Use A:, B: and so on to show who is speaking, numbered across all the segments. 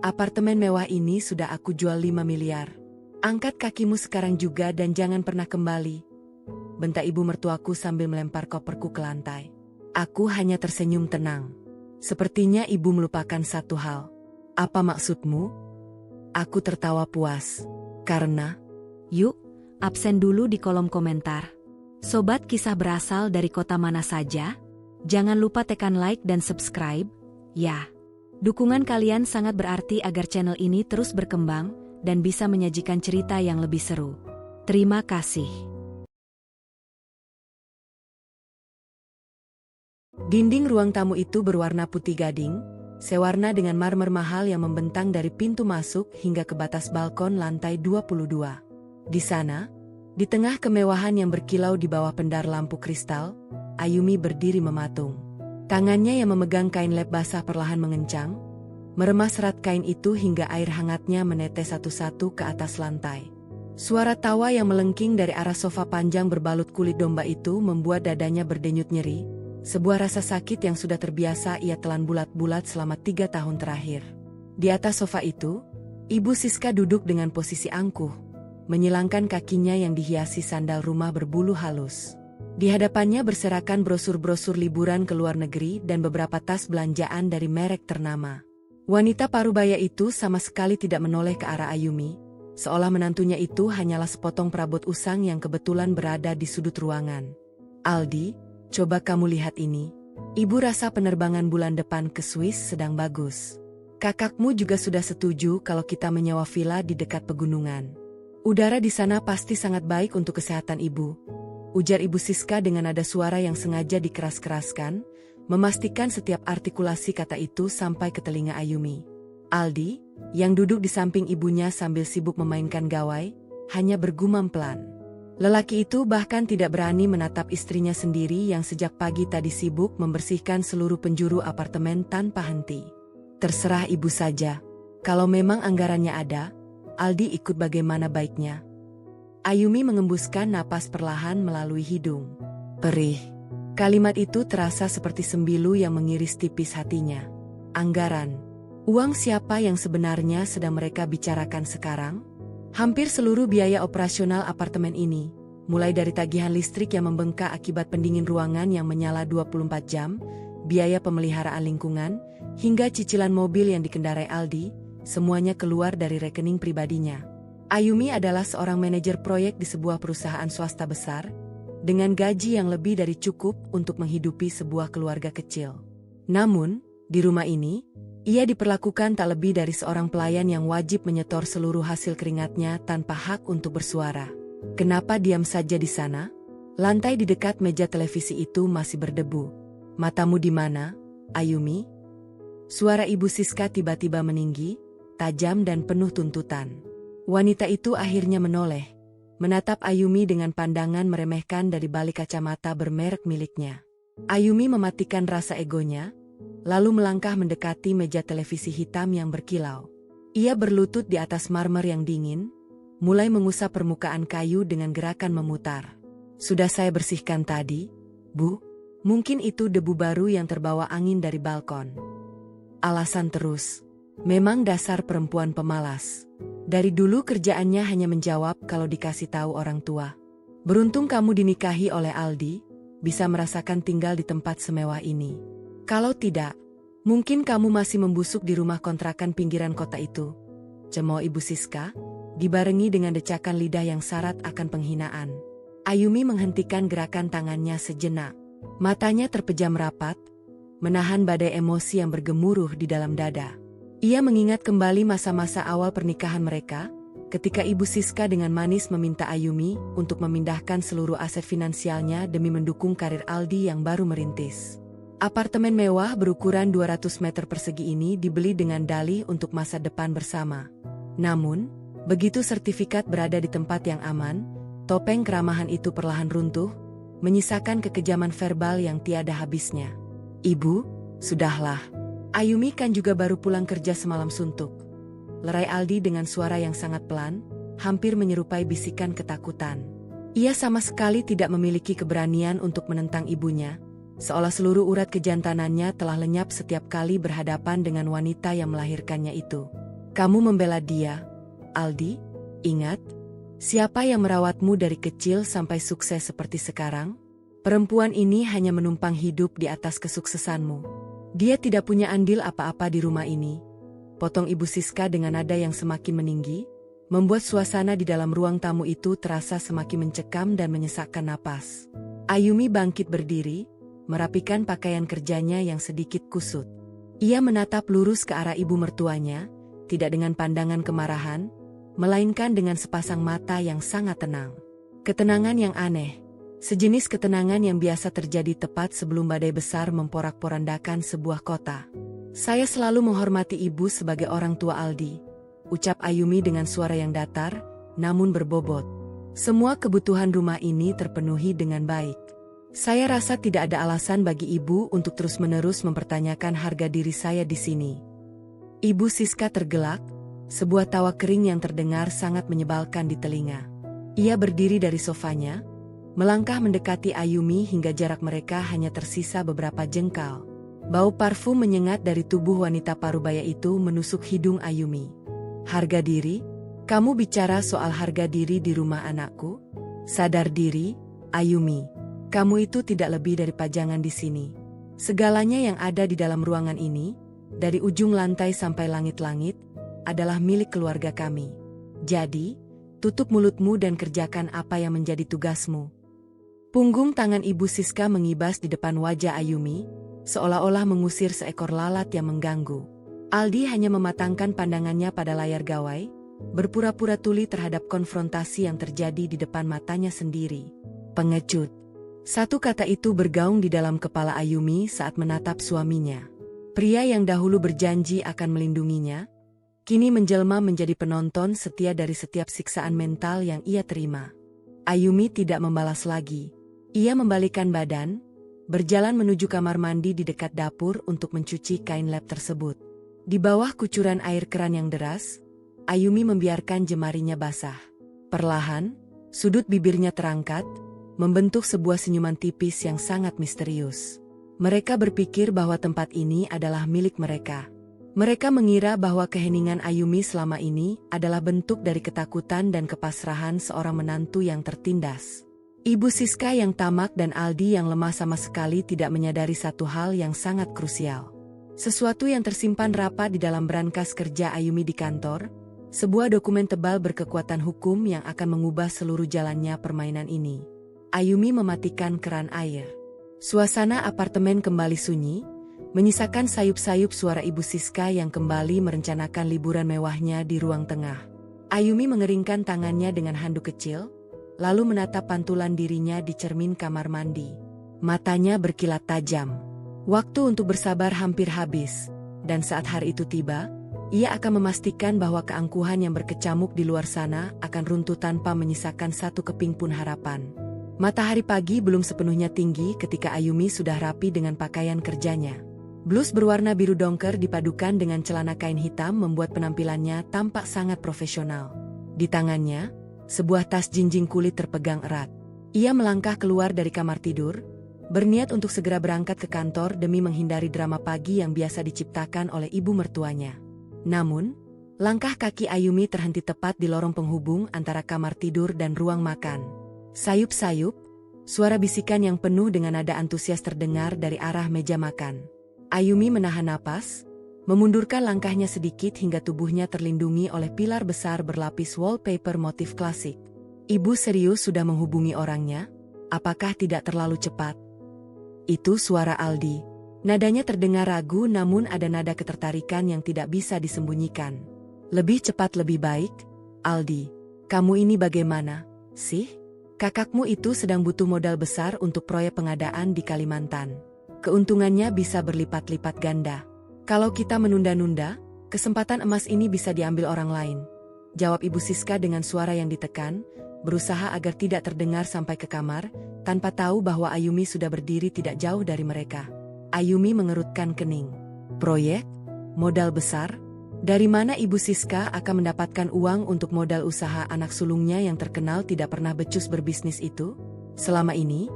A: Apartemen mewah ini sudah aku jual 5 miliar. Angkat kakimu sekarang juga dan jangan pernah kembali. Bentak ibu mertuaku sambil melempar koperku ke lantai. Aku hanya tersenyum tenang. Sepertinya ibu melupakan satu hal. Apa maksudmu? Aku tertawa puas. Karena,
B: Yuk, absen dulu di kolom komentar. Sobat kisah berasal dari kota mana saja? Jangan lupa tekan like dan subscribe, ya. Dukungan kalian sangat berarti agar channel ini terus berkembang dan bisa menyajikan cerita yang lebih seru. Terima kasih.
A: dinding ruang tamu itu berwarna putih gading, sewarna dengan marmer mahal yang membentang dari pintu masuk hingga ke batas balkon lantai 22. Di sana, di tengah kemewahan yang berkilau di bawah pendar lampu kristal, Ayumi berdiri mematung. Tangannya yang memegang kain lap basah perlahan mengencang, meremas serat kain itu hingga air hangatnya menetes satu-satu ke atas lantai. Suara tawa yang melengking dari arah sofa panjang berbalut kulit domba itu membuat dadanya berdenyut nyeri, sebuah rasa sakit yang sudah terbiasa ia telan bulat-bulat selama 3 tahun terakhir. Di atas sofa itu, Ibu Siska duduk dengan posisi angkuh, menyilangkan kakinya yang dihiasi sandal rumah berbulu halus. Di hadapannya berserakan brosur-brosur liburan ke luar negeri dan beberapa tas belanjaan dari merek ternama. Wanita parubaya itu sama sekali tidak menoleh ke arah Ayumi, seolah menantunya itu hanyalah sepotong perabot usang yang kebetulan berada di sudut ruangan. Aldi, coba kamu lihat ini. Ibu rasa penerbangan bulan depan ke Swiss sedang bagus. Kakakmu juga sudah setuju kalau kita menyewa villa di dekat pegunungan. Udara di sana pasti sangat baik untuk kesehatan ibu, ujar Ibu Siska dengan nada suara yang sengaja dikeras-keraskan, memastikan setiap artikulasi kata itu sampai ke telinga Ayumi. Aldi, yang duduk di samping ibunya sambil sibuk memainkan gawai, hanya bergumam pelan. Lelaki itu bahkan tidak berani menatap istrinya sendiri yang sejak pagi tadi sibuk membersihkan seluruh penjuru apartemen tanpa henti. Terserah ibu saja. Kalau memang anggarannya ada, Aldi ikut bagaimana baiknya. Ayumi mengembuskan napas perlahan melalui hidung. Perih. Kalimat itu terasa seperti sembilu yang mengiris tipis hatinya. Anggaran. Uang siapa yang sebenarnya sedang mereka bicarakan sekarang? Hampir seluruh biaya operasional apartemen ini, mulai dari tagihan listrik yang membengkak akibat pendingin ruangan yang menyala 24 jam, biaya pemeliharaan lingkungan, hingga cicilan mobil yang dikendarai Aldi, semuanya keluar dari rekening pribadinya. Ayumi adalah seorang manajer proyek di sebuah perusahaan swasta besar, dengan gaji yang lebih dari cukup untuk menghidupi sebuah keluarga kecil. Namun, di rumah ini, ia diperlakukan tak lebih dari seorang pelayan yang wajib menyetor seluruh hasil keringatnya tanpa hak untuk bersuara. Kenapa diam saja di sana? Lantai di dekat meja televisi itu masih berdebu. Matamu di mana, Ayumi? Suara Ibu Siska tiba-tiba meninggi, tajam dan penuh tuntutan. Wanita itu akhirnya menoleh, menatap Ayumi dengan pandangan meremehkan dari balik kacamata bermerek miliknya. Ayumi mematikan rasa egonya, lalu melangkah mendekati meja televisi hitam yang berkilau. Ia berlutut di atas marmer yang dingin, mulai mengusap permukaan kayu dengan gerakan memutar. Sudah saya bersihkan tadi, Bu. Mungkin itu debu baru yang terbawa angin dari balkon. Alasan terus. Memang dasar perempuan pemalas. Dari dulu kerjaannya hanya menjawab kalau dikasih tahu orang tua. Beruntung kamu dinikahi oleh Aldi, bisa merasakan tinggal di tempat semewah ini. Kalau tidak, mungkin kamu masih membusuk di rumah kontrakan pinggiran kota itu. Cemooh Ibu Siska, dibarengi dengan decakan lidah yang syarat akan penghinaan. Ayumi menghentikan gerakan tangannya sejenak. Matanya terpejam rapat, menahan badai emosi yang bergemuruh di dalam dada. Ia mengingat kembali masa-masa awal pernikahan mereka, ketika Ibu Siska dengan manis meminta Ayumi untuk memindahkan seluruh aset finansialnya demi mendukung karir Aldi yang baru merintis. Apartemen mewah berukuran 200 meter persegi ini dibeli dengan dalih untuk masa depan bersama. Namun, begitu sertifikat berada di tempat yang aman, topeng keramahan itu perlahan runtuh, menyisakan kekejaman verbal yang tiada habisnya. Ibu, sudahlah. Ayumi kan juga baru pulang kerja semalam suntuk. Lerai Aldi dengan suara yang sangat pelan, hampir menyerupai bisikan ketakutan. Ia sama sekali tidak memiliki keberanian untuk menentang ibunya, seolah seluruh urat kejantanannya telah lenyap setiap kali berhadapan dengan wanita yang melahirkannya itu. Kamu membela dia, Aldi? Ingat, siapa yang merawatmu dari kecil sampai sukses seperti sekarang? Perempuan ini hanya menumpang hidup di atas kesuksesanmu. Dia tidak punya andil apa-apa di rumah ini. Potong Ibu Siska dengan nada yang semakin meninggi, membuat suasana di dalam ruang tamu itu terasa semakin mencekam dan menyesakkan napas. Ayumi bangkit berdiri, merapikan pakaian kerjanya yang sedikit kusut. Ia menatap lurus ke arah ibu mertuanya, tidak dengan pandangan kemarahan, melainkan dengan sepasang mata yang sangat tenang. Ketenangan yang aneh, sejenis ketenangan yang biasa terjadi tepat sebelum badai besar memporak-porandakan sebuah kota. Saya selalu menghormati ibu sebagai orang tua Aldi, ucap Ayumi dengan suara yang datar, namun berbobot. Semua kebutuhan rumah ini terpenuhi dengan baik. Saya rasa tidak ada alasan bagi ibu untuk terus-menerus mempertanyakan harga diri saya di sini. Ibu Siska tergelak, sebuah tawa kering yang terdengar sangat menyebalkan di telinga. Ia berdiri dari sofanya, melangkah mendekati Ayumi hingga jarak mereka hanya tersisa beberapa jengkal. Bau parfum menyengat dari tubuh wanita parubaya itu menusuk hidung Ayumi. Harga diri? Kamu bicara soal harga diri di rumah anakku? Sadar diri, Ayumi. Kamu itu tidak lebih dari pajangan di sini. Segalanya yang ada di dalam ruangan ini, dari ujung lantai sampai langit-langit, adalah milik keluarga kami. Jadi, tutup mulutmu dan kerjakan apa yang menjadi tugasmu. Punggung tangan Ibu Siska mengibas di depan wajah Ayumi, seolah-olah mengusir seekor lalat yang mengganggu. Aldi hanya mematangkan pandangannya pada layar gawai, berpura-pura tuli terhadap konfrontasi yang terjadi di depan matanya sendiri. Pengecut. Satu kata itu bergaung di dalam kepala Ayumi saat menatap suaminya. Pria yang dahulu berjanji akan melindunginya, kini menjelma menjadi penonton setia dari setiap siksaan mental yang ia terima. Ayumi tidak membalas lagi. Ia membalikkan badan, berjalan menuju kamar mandi di dekat dapur untuk mencuci kain lap tersebut. Di bawah kucuran air keran yang deras, Ayumi membiarkan jemarinya basah. Perlahan, sudut bibirnya terangkat, membentuk sebuah senyuman tipis yang sangat misterius. Mereka berpikir bahwa tempat ini adalah milik mereka. Mereka mengira bahwa keheningan Ayumi selama ini adalah bentuk dari ketakutan dan kepasrahan seorang menantu yang tertindas. Ibu Siska yang tamak dan Aldi yang lemah sama sekali tidak menyadari satu hal yang sangat krusial. Sesuatu yang tersimpan rapat di dalam brankas kerja Ayumi di kantor, sebuah dokumen tebal berkekuatan hukum yang akan mengubah seluruh jalannya permainan ini. Ayumi mematikan keran air. Suasana apartemen kembali sunyi, menyisakan sayup-sayup suara Ibu Siska yang kembali merencanakan liburan mewahnya di ruang tengah. Ayumi mengeringkan tangannya dengan handuk kecil, lalu menatap pantulan dirinya di cermin kamar mandi. Matanya berkilat tajam. Waktu untuk bersabar hampir habis, dan saat hari itu tiba, ia akan memastikan bahwa keangkuhan yang berkecamuk di luar sana akan runtuh tanpa menyisakan satu keping pun harapan. Matahari pagi belum sepenuhnya tinggi ketika Ayumi sudah rapi dengan pakaian kerjanya. Blus berwarna biru dongker dipadukan dengan celana kain hitam membuat penampilannya tampak sangat profesional. Di tangannya, sebuah tas jinjing kulit terpegang erat. Ia melangkah keluar dari kamar tidur, berniat untuk segera berangkat ke kantor demi menghindari drama pagi yang biasa diciptakan oleh ibu mertuanya. Namun, langkah kaki Ayumi terhenti tepat di lorong penghubung antara kamar tidur dan ruang makan. Sayup-sayup, suara bisikan yang penuh dengan nada antusias terdengar dari arah meja makan. Ayumi menahan napas, memundurkan langkahnya sedikit hingga tubuhnya terlindungi oleh pilar besar berlapis wallpaper motif klasik. Ibu serius sudah menghubungi orangnya? Apakah tidak terlalu cepat? Itu suara Aldi. Nadanya terdengar ragu namun ada nada ketertarikan yang tidak bisa disembunyikan. Lebih cepat lebih baik, Aldi. Kamu ini bagaimana, sih? Kakakmu itu sedang butuh modal besar untuk proyek pengadaan di Kalimantan. Keuntungannya bisa berlipat-lipat ganda. Kalau kita menunda-nunda, kesempatan emas ini bisa diambil orang lain. Jawab Ibu Siska dengan suara yang ditekan, berusaha agar tidak terdengar sampai ke kamar, tanpa tahu bahwa Ayumi sudah berdiri tidak jauh dari mereka. Ayumi mengerutkan kening. Proyek? Modal besar? Dari mana Ibu Siska akan mendapatkan uang untuk modal usaha anak sulungnya yang terkenal tidak pernah becus berbisnis itu? Selama ini,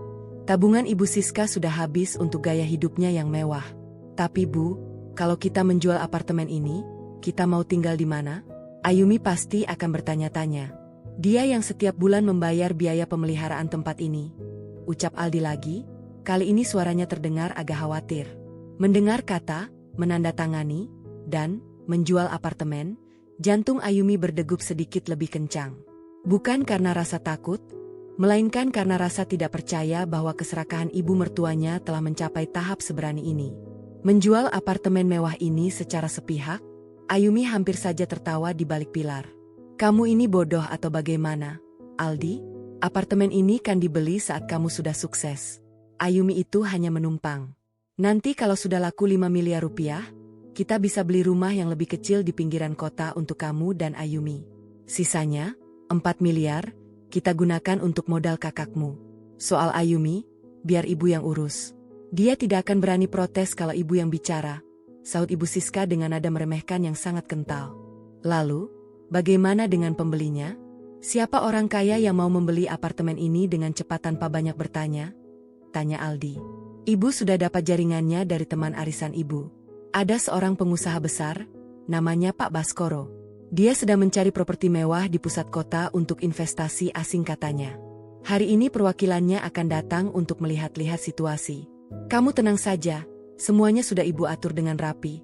A: tabungan Ibu Siska sudah habis untuk gaya hidupnya yang mewah. Tapi Bu, kalau kita menjual apartemen ini, kita mau tinggal di mana? Ayumi pasti akan bertanya-tanya. Dia yang setiap bulan membayar biaya pemeliharaan tempat ini. Ucap Aldi lagi, kali ini suaranya terdengar agak khawatir. Mendengar kata, menandatangani, dan menjual apartemen, jantung Ayumi berdegup sedikit lebih kencang. Bukan karena rasa takut, melainkan karena rasa tidak percaya bahwa keserakahan ibu mertuanya telah mencapai tahap seberani ini. Menjual apartemen mewah ini secara sepihak, Ayumi hampir saja tertawa di balik pilar. Kamu ini bodoh atau bagaimana, Aldi? Apartemen ini kan dibeli saat kamu sudah sukses. Ayumi itu hanya menumpang. Nanti kalau sudah laku 5 miliar rupiah, kita bisa beli rumah yang lebih kecil di pinggiran kota untuk kamu dan Ayumi. Sisanya, 4 miliar, kita gunakan untuk modal kakakmu. Soal Ayumi, biar ibu yang urus. Dia tidak akan berani protes kalau ibu yang bicara, saut Ibu Siska dengan nada meremehkan yang sangat kental. Lalu, bagaimana dengan pembelinya? Siapa orang kaya yang mau membeli apartemen ini dengan cepat tanpa banyak bertanya? Tanya Aldi. Ibu sudah dapat jaringannya dari teman arisan ibu. Ada seorang pengusaha besar, namanya Pak Baskoro. Dia sedang mencari properti mewah di pusat kota untuk investasi asing katanya. Hari ini perwakilannya akan datang untuk melihat-lihat situasi. Kamu tenang saja, semuanya sudah ibu atur dengan rapi.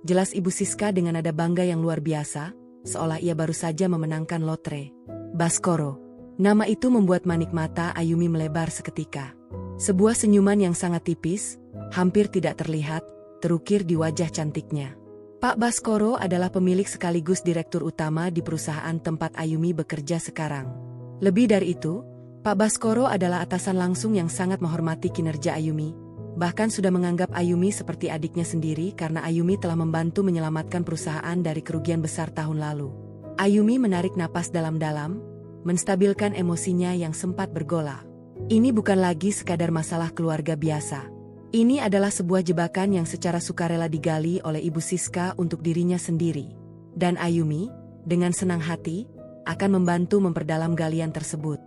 A: Jelas Ibu Siska dengan nada bangga yang luar biasa, seolah ia baru saja memenangkan lotre. Baskoro. Nama itu membuat manik mata Ayumi melebar seketika. Sebuah senyuman yang sangat tipis, hampir tidak terlihat, terukir di wajah cantiknya. Pak Baskoro adalah pemilik sekaligus direktur utama di perusahaan tempat Ayumi bekerja sekarang. Lebih dari itu, Pak Baskoro adalah atasan langsung yang sangat menghormati kinerja Ayumi, bahkan sudah menganggap Ayumi seperti adiknya sendiri karena Ayumi telah membantu menyelamatkan perusahaan dari kerugian besar tahun lalu. Ayumi menarik napas dalam-dalam, menstabilkan emosinya yang sempat bergolak. Ini bukan lagi sekadar masalah keluarga biasa. Ini adalah sebuah jebakan yang secara sukarela digali oleh Ibu Siska untuk dirinya sendiri. Dan Ayumi, dengan senang hati, akan membantu memperdalam galian tersebut.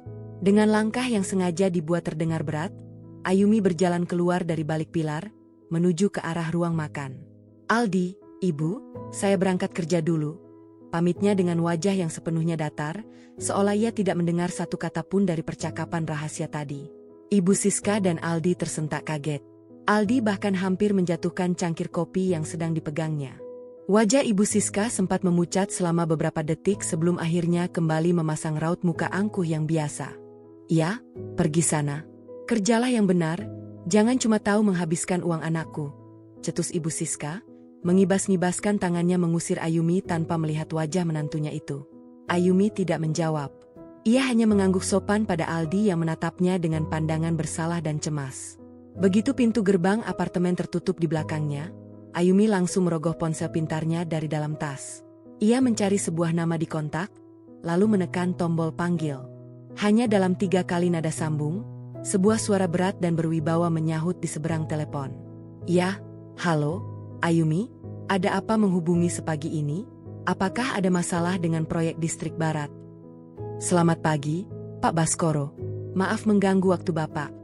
A: Dengan langkah yang sengaja dibuat terdengar berat, Ayumi berjalan keluar dari balik pilar, menuju ke arah ruang makan. Aldi, Ibu, saya berangkat kerja dulu. Pamitnya dengan wajah yang sepenuhnya datar, seolah ia tidak mendengar satu kata pun dari percakapan rahasia tadi. Ibu Siska dan Aldi tersentak kaget. Aldi bahkan hampir menjatuhkan cangkir kopi yang sedang dipegangnya. Wajah Ibu Siska sempat memucat selama beberapa detik sebelum akhirnya kembali memasang raut muka angkuh yang biasa. Ya, pergi sana. Kerjalah yang benar, jangan cuma tahu menghabiskan uang anakku. Cetus Ibu Siska, mengibas-ngibaskan tangannya mengusir Ayumi tanpa melihat wajah menantunya itu. Ayumi tidak menjawab. Ia hanya mengangguk sopan pada Aldi yang menatapnya dengan pandangan bersalah dan cemas. Begitu pintu gerbang apartemen tertutup di belakangnya, Ayumi langsung merogoh ponsel pintarnya dari dalam tas. Ia mencari sebuah nama di kontak, lalu menekan tombol panggil. Hanya dalam 3 kali nada sambung, sebuah suara berat dan berwibawa menyahut di seberang telepon. Ya, halo, Ayumi, ada apa menghubungi sepagi ini? Apakah ada masalah dengan proyek Distrik Barat? Selamat pagi, Pak Baskoro. Maaf mengganggu waktu Bapak.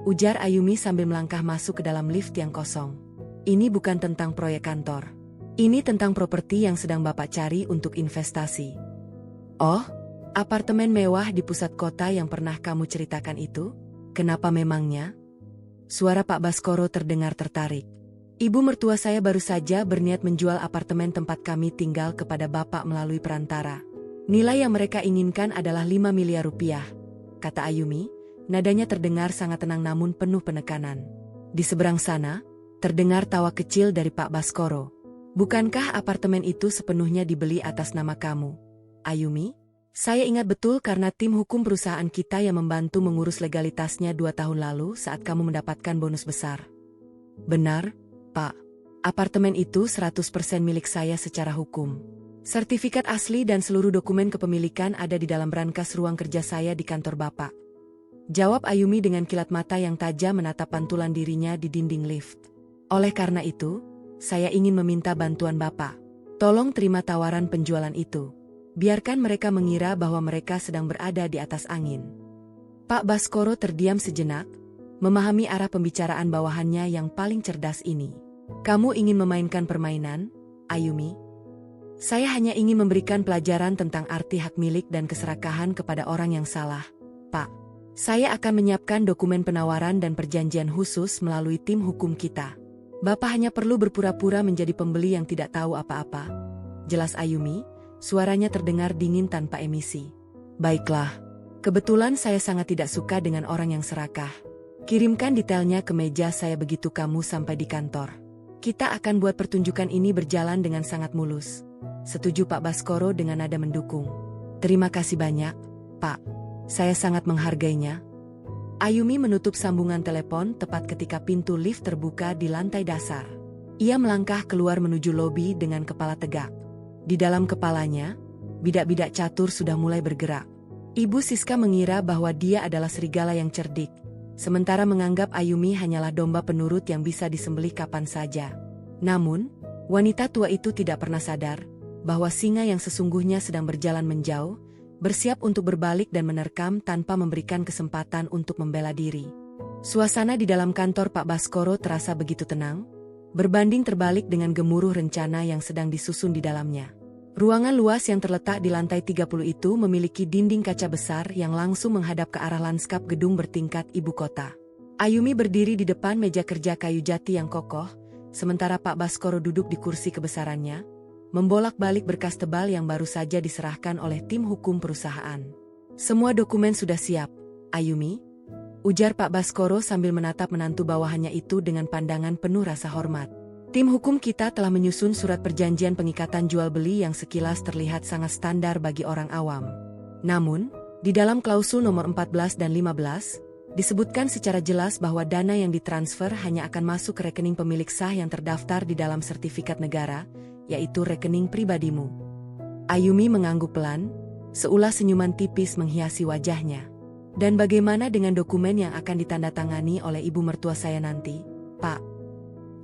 A: Ujar Ayumi sambil melangkah masuk ke dalam lift yang kosong. Ini bukan tentang proyek kantor. Ini tentang properti yang sedang Bapak cari untuk investasi. Oh, apartemen mewah di pusat kota yang pernah kamu ceritakan itu? Kenapa memangnya? Suara Pak Baskoro terdengar tertarik. Ibu mertua saya baru saja berniat menjual apartemen tempat kami tinggal kepada Bapak melalui perantara. Nilai yang mereka inginkan adalah 5 miliar rupiah, kata Ayumi. Nadanya terdengar sangat tenang namun penuh penekanan. Di seberang sana, terdengar tawa kecil dari Pak Baskoro. Bukankah apartemen itu sepenuhnya dibeli atas nama kamu, Ayumi? Saya ingat betul karena tim hukum perusahaan kita yang membantu mengurus legalitasnya 2 tahun lalu saat kamu mendapatkan bonus besar. Benar, Pak. Apartemen itu 100% milik saya secara hukum. Sertifikat asli dan seluruh dokumen kepemilikan ada di dalam brankas ruang kerja saya di kantor Bapak. Jawab Ayumi dengan kilat mata yang tajam menatap pantulan dirinya di dinding lift. Oleh karena itu, saya ingin meminta bantuan Bapak. Tolong terima tawaran penjualan itu. Biarkan mereka mengira bahwa mereka sedang berada di atas angin. Pak Baskoro terdiam sejenak, memahami arah pembicaraan bawahannya yang paling cerdas ini. Kamu ingin memainkan permainan, Ayumi? Saya hanya ingin memberikan pelajaran tentang arti hak milik dan keserakahan kepada orang yang salah, Pak. Saya akan menyiapkan dokumen penawaran dan perjanjian khusus melalui tim hukum kita. Bapak hanya perlu berpura-pura menjadi pembeli yang tidak tahu apa-apa. Jelas Ayumi, suaranya terdengar dingin tanpa emisi. Baiklah. Kebetulan saya sangat tidak suka dengan orang yang serakah. Kirimkan detailnya ke meja saya begitu kamu sampai di kantor. Kita akan buat pertunjukan ini berjalan dengan sangat mulus. Setuju Pak Baskoro dengan nada mendukung. Terima kasih banyak, Pak. Saya sangat menghargainya. Ayumi menutup sambungan telepon tepat ketika pintu lift terbuka di lantai dasar. Ia melangkah keluar menuju lobi dengan kepala tegak. Di dalam kepalanya, bidak-bidak catur sudah mulai bergerak. Ibu Siska mengira bahwa dia adalah serigala yang cerdik, sementara menganggap Ayumi hanyalah domba penurut yang bisa disembelih kapan saja. Namun, wanita tua itu tidak pernah sadar bahwa singa yang sesungguhnya sedang berjalan menjauh, bersiap untuk berbalik dan menerkam tanpa memberikan kesempatan untuk membela diri. Suasana di dalam kantor Pak Baskoro terasa begitu tenang, berbanding terbalik dengan gemuruh rencana yang sedang disusun di dalamnya. Ruangan luas yang terletak di lantai 30 itu memiliki dinding kaca besar yang langsung menghadap ke arah lanskap gedung bertingkat ibu kota. Ayumi berdiri di depan meja kerja kayu jati yang kokoh, sementara Pak Baskoro duduk di kursi kebesarannya, membolak-balik berkas tebal yang baru saja diserahkan oleh tim hukum perusahaan. Semua dokumen sudah siap, Ayumi, ujar Pak Baskoro sambil menatap menantu bawahannya itu dengan pandangan penuh rasa hormat. Tim hukum kita telah menyusun surat perjanjian pengikatan jual-beli yang sekilas terlihat sangat standar bagi orang awam. Namun, di dalam klausul nomor 14 dan 15, disebutkan secara jelas bahwa dana yang ditransfer hanya akan masuk ke rekening pemilik sah yang terdaftar di dalam sertifikat negara, yaitu rekening pribadimu. Ayumi mengangguk pelan, seulas senyuman tipis menghiasi wajahnya. Dan bagaimana dengan dokumen yang akan ditandatangani oleh ibu mertua saya nanti, Pak?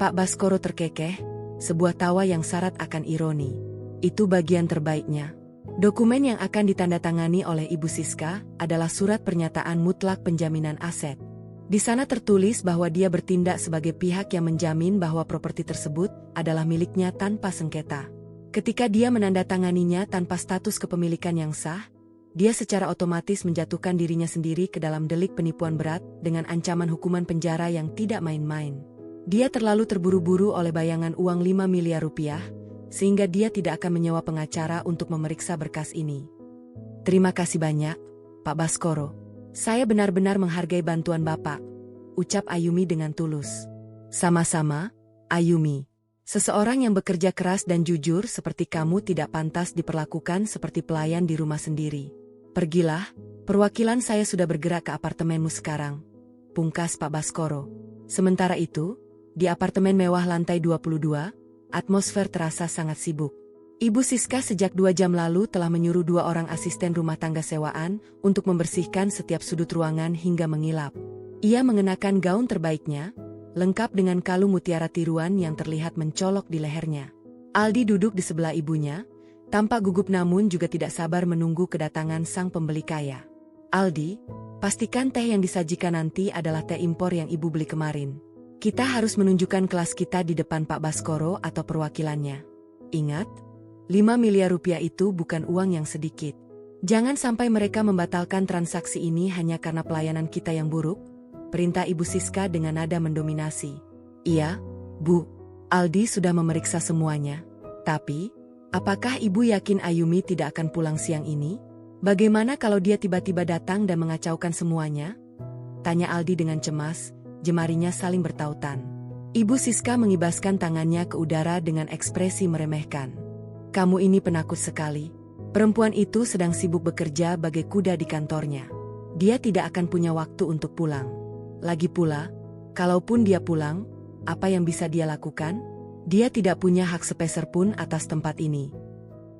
A: Pak Baskoro terkekeh, sebuah tawa yang syarat akan ironi. Itu bagian terbaiknya. Dokumen yang akan ditandatangani oleh Ibu Siska adalah surat pernyataan mutlak penjaminan aset. Di sana tertulis bahwa dia bertindak sebagai pihak yang menjamin bahwa properti tersebut adalah miliknya tanpa sengketa. Ketika dia menandatanganinya tanpa status kepemilikan yang sah, dia secara otomatis menjatuhkan dirinya sendiri ke dalam delik penipuan berat dengan ancaman hukuman penjara yang tidak main-main. Dia terlalu terburu-buru oleh bayangan uang 5 miliar rupiah, sehingga dia tidak akan menyewa pengacara untuk memeriksa berkas ini. Terima kasih banyak, Pak Baskoro. Saya benar-benar menghargai bantuan Bapak, ucap Ayumi dengan tulus. Sama-sama, Ayumi. Seseorang yang bekerja keras dan jujur seperti kamu tidak pantas diperlakukan seperti pelayan di rumah sendiri. Pergilah, perwakilan saya sudah bergerak ke apartemenmu sekarang, pungkas Pak Baskoro. Sementara itu, di apartemen mewah lantai 22, atmosfer terasa sangat sibuk. Ibu Siska sejak 2 jam lalu telah menyuruh 2 orang asisten rumah tangga sewaan untuk membersihkan setiap sudut ruangan hingga mengilap. Ia mengenakan gaun terbaiknya, lengkap dengan kalung mutiara tiruan yang terlihat mencolok di lehernya. Aldi duduk di sebelah ibunya, tampak gugup namun juga tidak sabar menunggu kedatangan sang pembeli kaya. Aldi, pastikan teh yang disajikan nanti adalah teh impor yang ibu beli kemarin. Kita harus menunjukkan kelas kita di depan Pak Baskoro atau perwakilannya. Ingat, 5 miliar rupiah itu bukan uang yang sedikit. Jangan sampai mereka membatalkan transaksi ini hanya karena pelayanan kita yang buruk, perintah Ibu Siska dengan nada mendominasi. Iya, Bu. Aldi sudah memeriksa semuanya. Tapi, apakah Ibu yakin Ayumi tidak akan pulang siang ini? Bagaimana kalau dia tiba-tiba datang dan mengacaukan semuanya? Tanya Aldi dengan cemas. Jemarinya saling bertautan. Ibu Siska mengibaskan tangannya ke udara dengan ekspresi meremehkan. Kamu ini penakut sekali. Perempuan itu sedang sibuk bekerja bagai kuda di kantornya. Dia tidak akan punya waktu untuk pulang. Lagi pula, kalaupun dia pulang, apa yang bisa dia lakukan? Dia tidak punya hak sepeser pun atas tempat ini.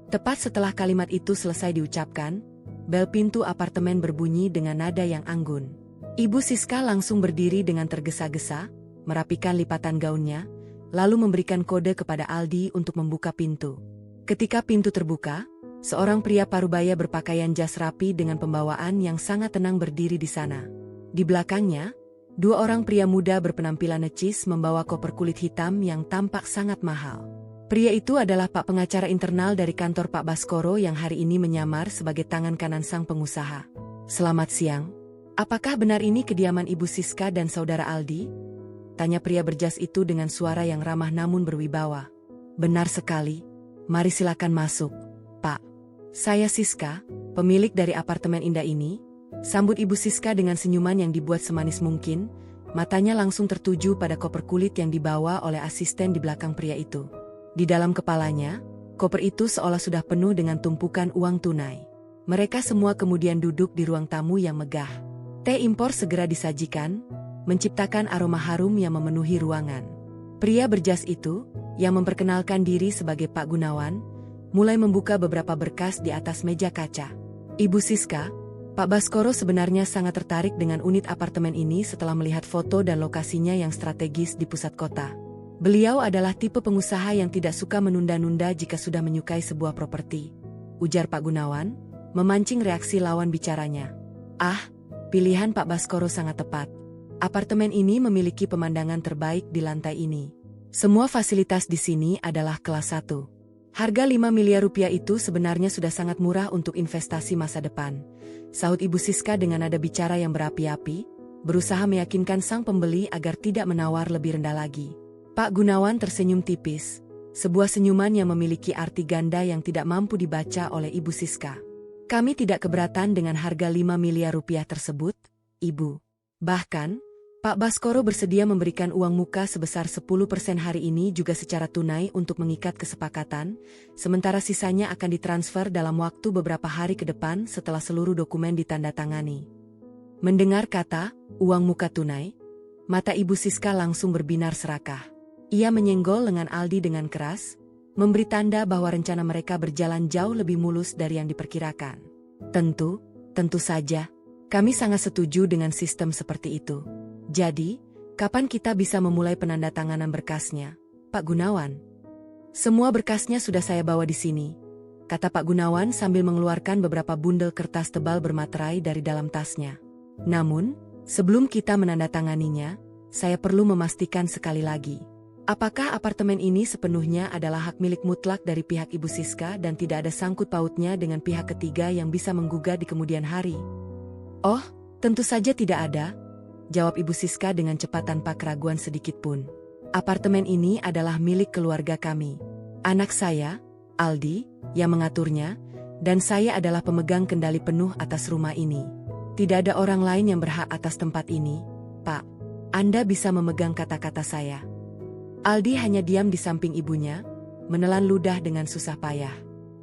A: Tepat setelah kalimat itu selesai diucapkan, bel pintu apartemen berbunyi dengan nada yang anggun. Ibu Siska langsung berdiri dengan tergesa-gesa, merapikan lipatan gaunnya, lalu memberikan kode kepada Aldi untuk membuka pintu. Ketika pintu terbuka, seorang pria parubaya berpakaian jas rapi dengan pembawaan yang sangat tenang berdiri di sana. Di belakangnya, 2 orang pria muda berpenampilan necis membawa koper kulit hitam yang tampak sangat mahal. Pria itu adalah Pak pengacara internal dari kantor Pak Baskoro yang hari ini menyamar sebagai tangan kanan sang pengusaha. Selamat siang. Apakah benar ini kediaman Ibu Siska dan saudara Aldi? Tanya pria berjas itu dengan suara yang ramah namun berwibawa. Benar sekali. Mari silakan masuk, Pak. Saya Siska, pemilik dari apartemen indah ini. Sambut Ibu Siska dengan senyuman yang dibuat semanis mungkin. Matanya langsung tertuju pada koper kulit yang dibawa oleh asisten di belakang pria itu. Di dalam kepalanya, koper itu seolah sudah penuh dengan tumpukan uang tunai. Mereka semua kemudian duduk di ruang tamu yang megah. Teh impor segera disajikan, menciptakan aroma harum yang memenuhi ruangan. Pria berjas itu, yang memperkenalkan diri sebagai Pak Gunawan, mulai membuka beberapa berkas di atas meja kaca. Ibu Siska, Pak Baskoro sebenarnya sangat tertarik dengan unit apartemen ini setelah melihat foto dan lokasinya yang strategis di pusat kota. Beliau adalah tipe pengusaha yang tidak suka menunda-nunda jika sudah menyukai sebuah properti. Ujar Pak Gunawan, memancing reaksi lawan bicaranya. Ah, pilihan Pak Baskoro sangat tepat. Apartemen ini memiliki pemandangan terbaik di lantai ini. Semua fasilitas di sini adalah kelas 1. Harga 5 miliar rupiah itu sebenarnya sudah sangat murah untuk investasi masa depan. Sahut Ibu Siska dengan nada bicara yang berapi-api, berusaha meyakinkan sang pembeli agar tidak menawar lebih rendah lagi. Pak Gunawan tersenyum tipis, sebuah senyuman yang memiliki arti ganda yang tidak mampu dibaca oleh Ibu Siska. Kami tidak keberatan dengan harga 5 miliar rupiah tersebut, Ibu. Bahkan, Pak Baskoro bersedia memberikan uang muka sebesar 10% hari ini juga secara tunai untuk mengikat kesepakatan, sementara sisanya akan ditransfer dalam waktu beberapa hari ke depan setelah seluruh dokumen ditandatangani. Mendengar kata, uang muka tunai, mata Ibu Siska langsung berbinar serakah. Ia menyenggol lengan Aldi dengan keras, memberi tanda bahwa rencana mereka berjalan jauh lebih mulus dari yang diperkirakan. Tentu saja, kami sangat setuju dengan sistem seperti itu. Jadi, kapan kita bisa memulai penandatanganan berkasnya, Pak Gunawan? Semua berkasnya sudah saya bawa di sini, kata Pak Gunawan sambil mengeluarkan beberapa bundel kertas tebal bermaterai dari dalam tasnya. Namun, sebelum kita menandatanganinya, saya perlu memastikan sekali lagi. Apakah apartemen ini sepenuhnya adalah hak milik mutlak dari pihak Ibu Siska dan tidak ada sangkut pautnya dengan pihak ketiga yang bisa menggugat di kemudian hari? Oh, tentu saja tidak ada, jawab Ibu Siska dengan cepat tanpa keraguan sedikit pun. Apartemen ini adalah milik keluarga kami. Anak saya, Aldi, yang mengaturnya, dan saya adalah pemegang kendali penuh atas rumah ini. Tidak ada orang lain yang berhak atas tempat ini, Pak. Anda bisa memegang kata-kata saya. Aldi hanya diam di samping ibunya, menelan ludah dengan susah payah.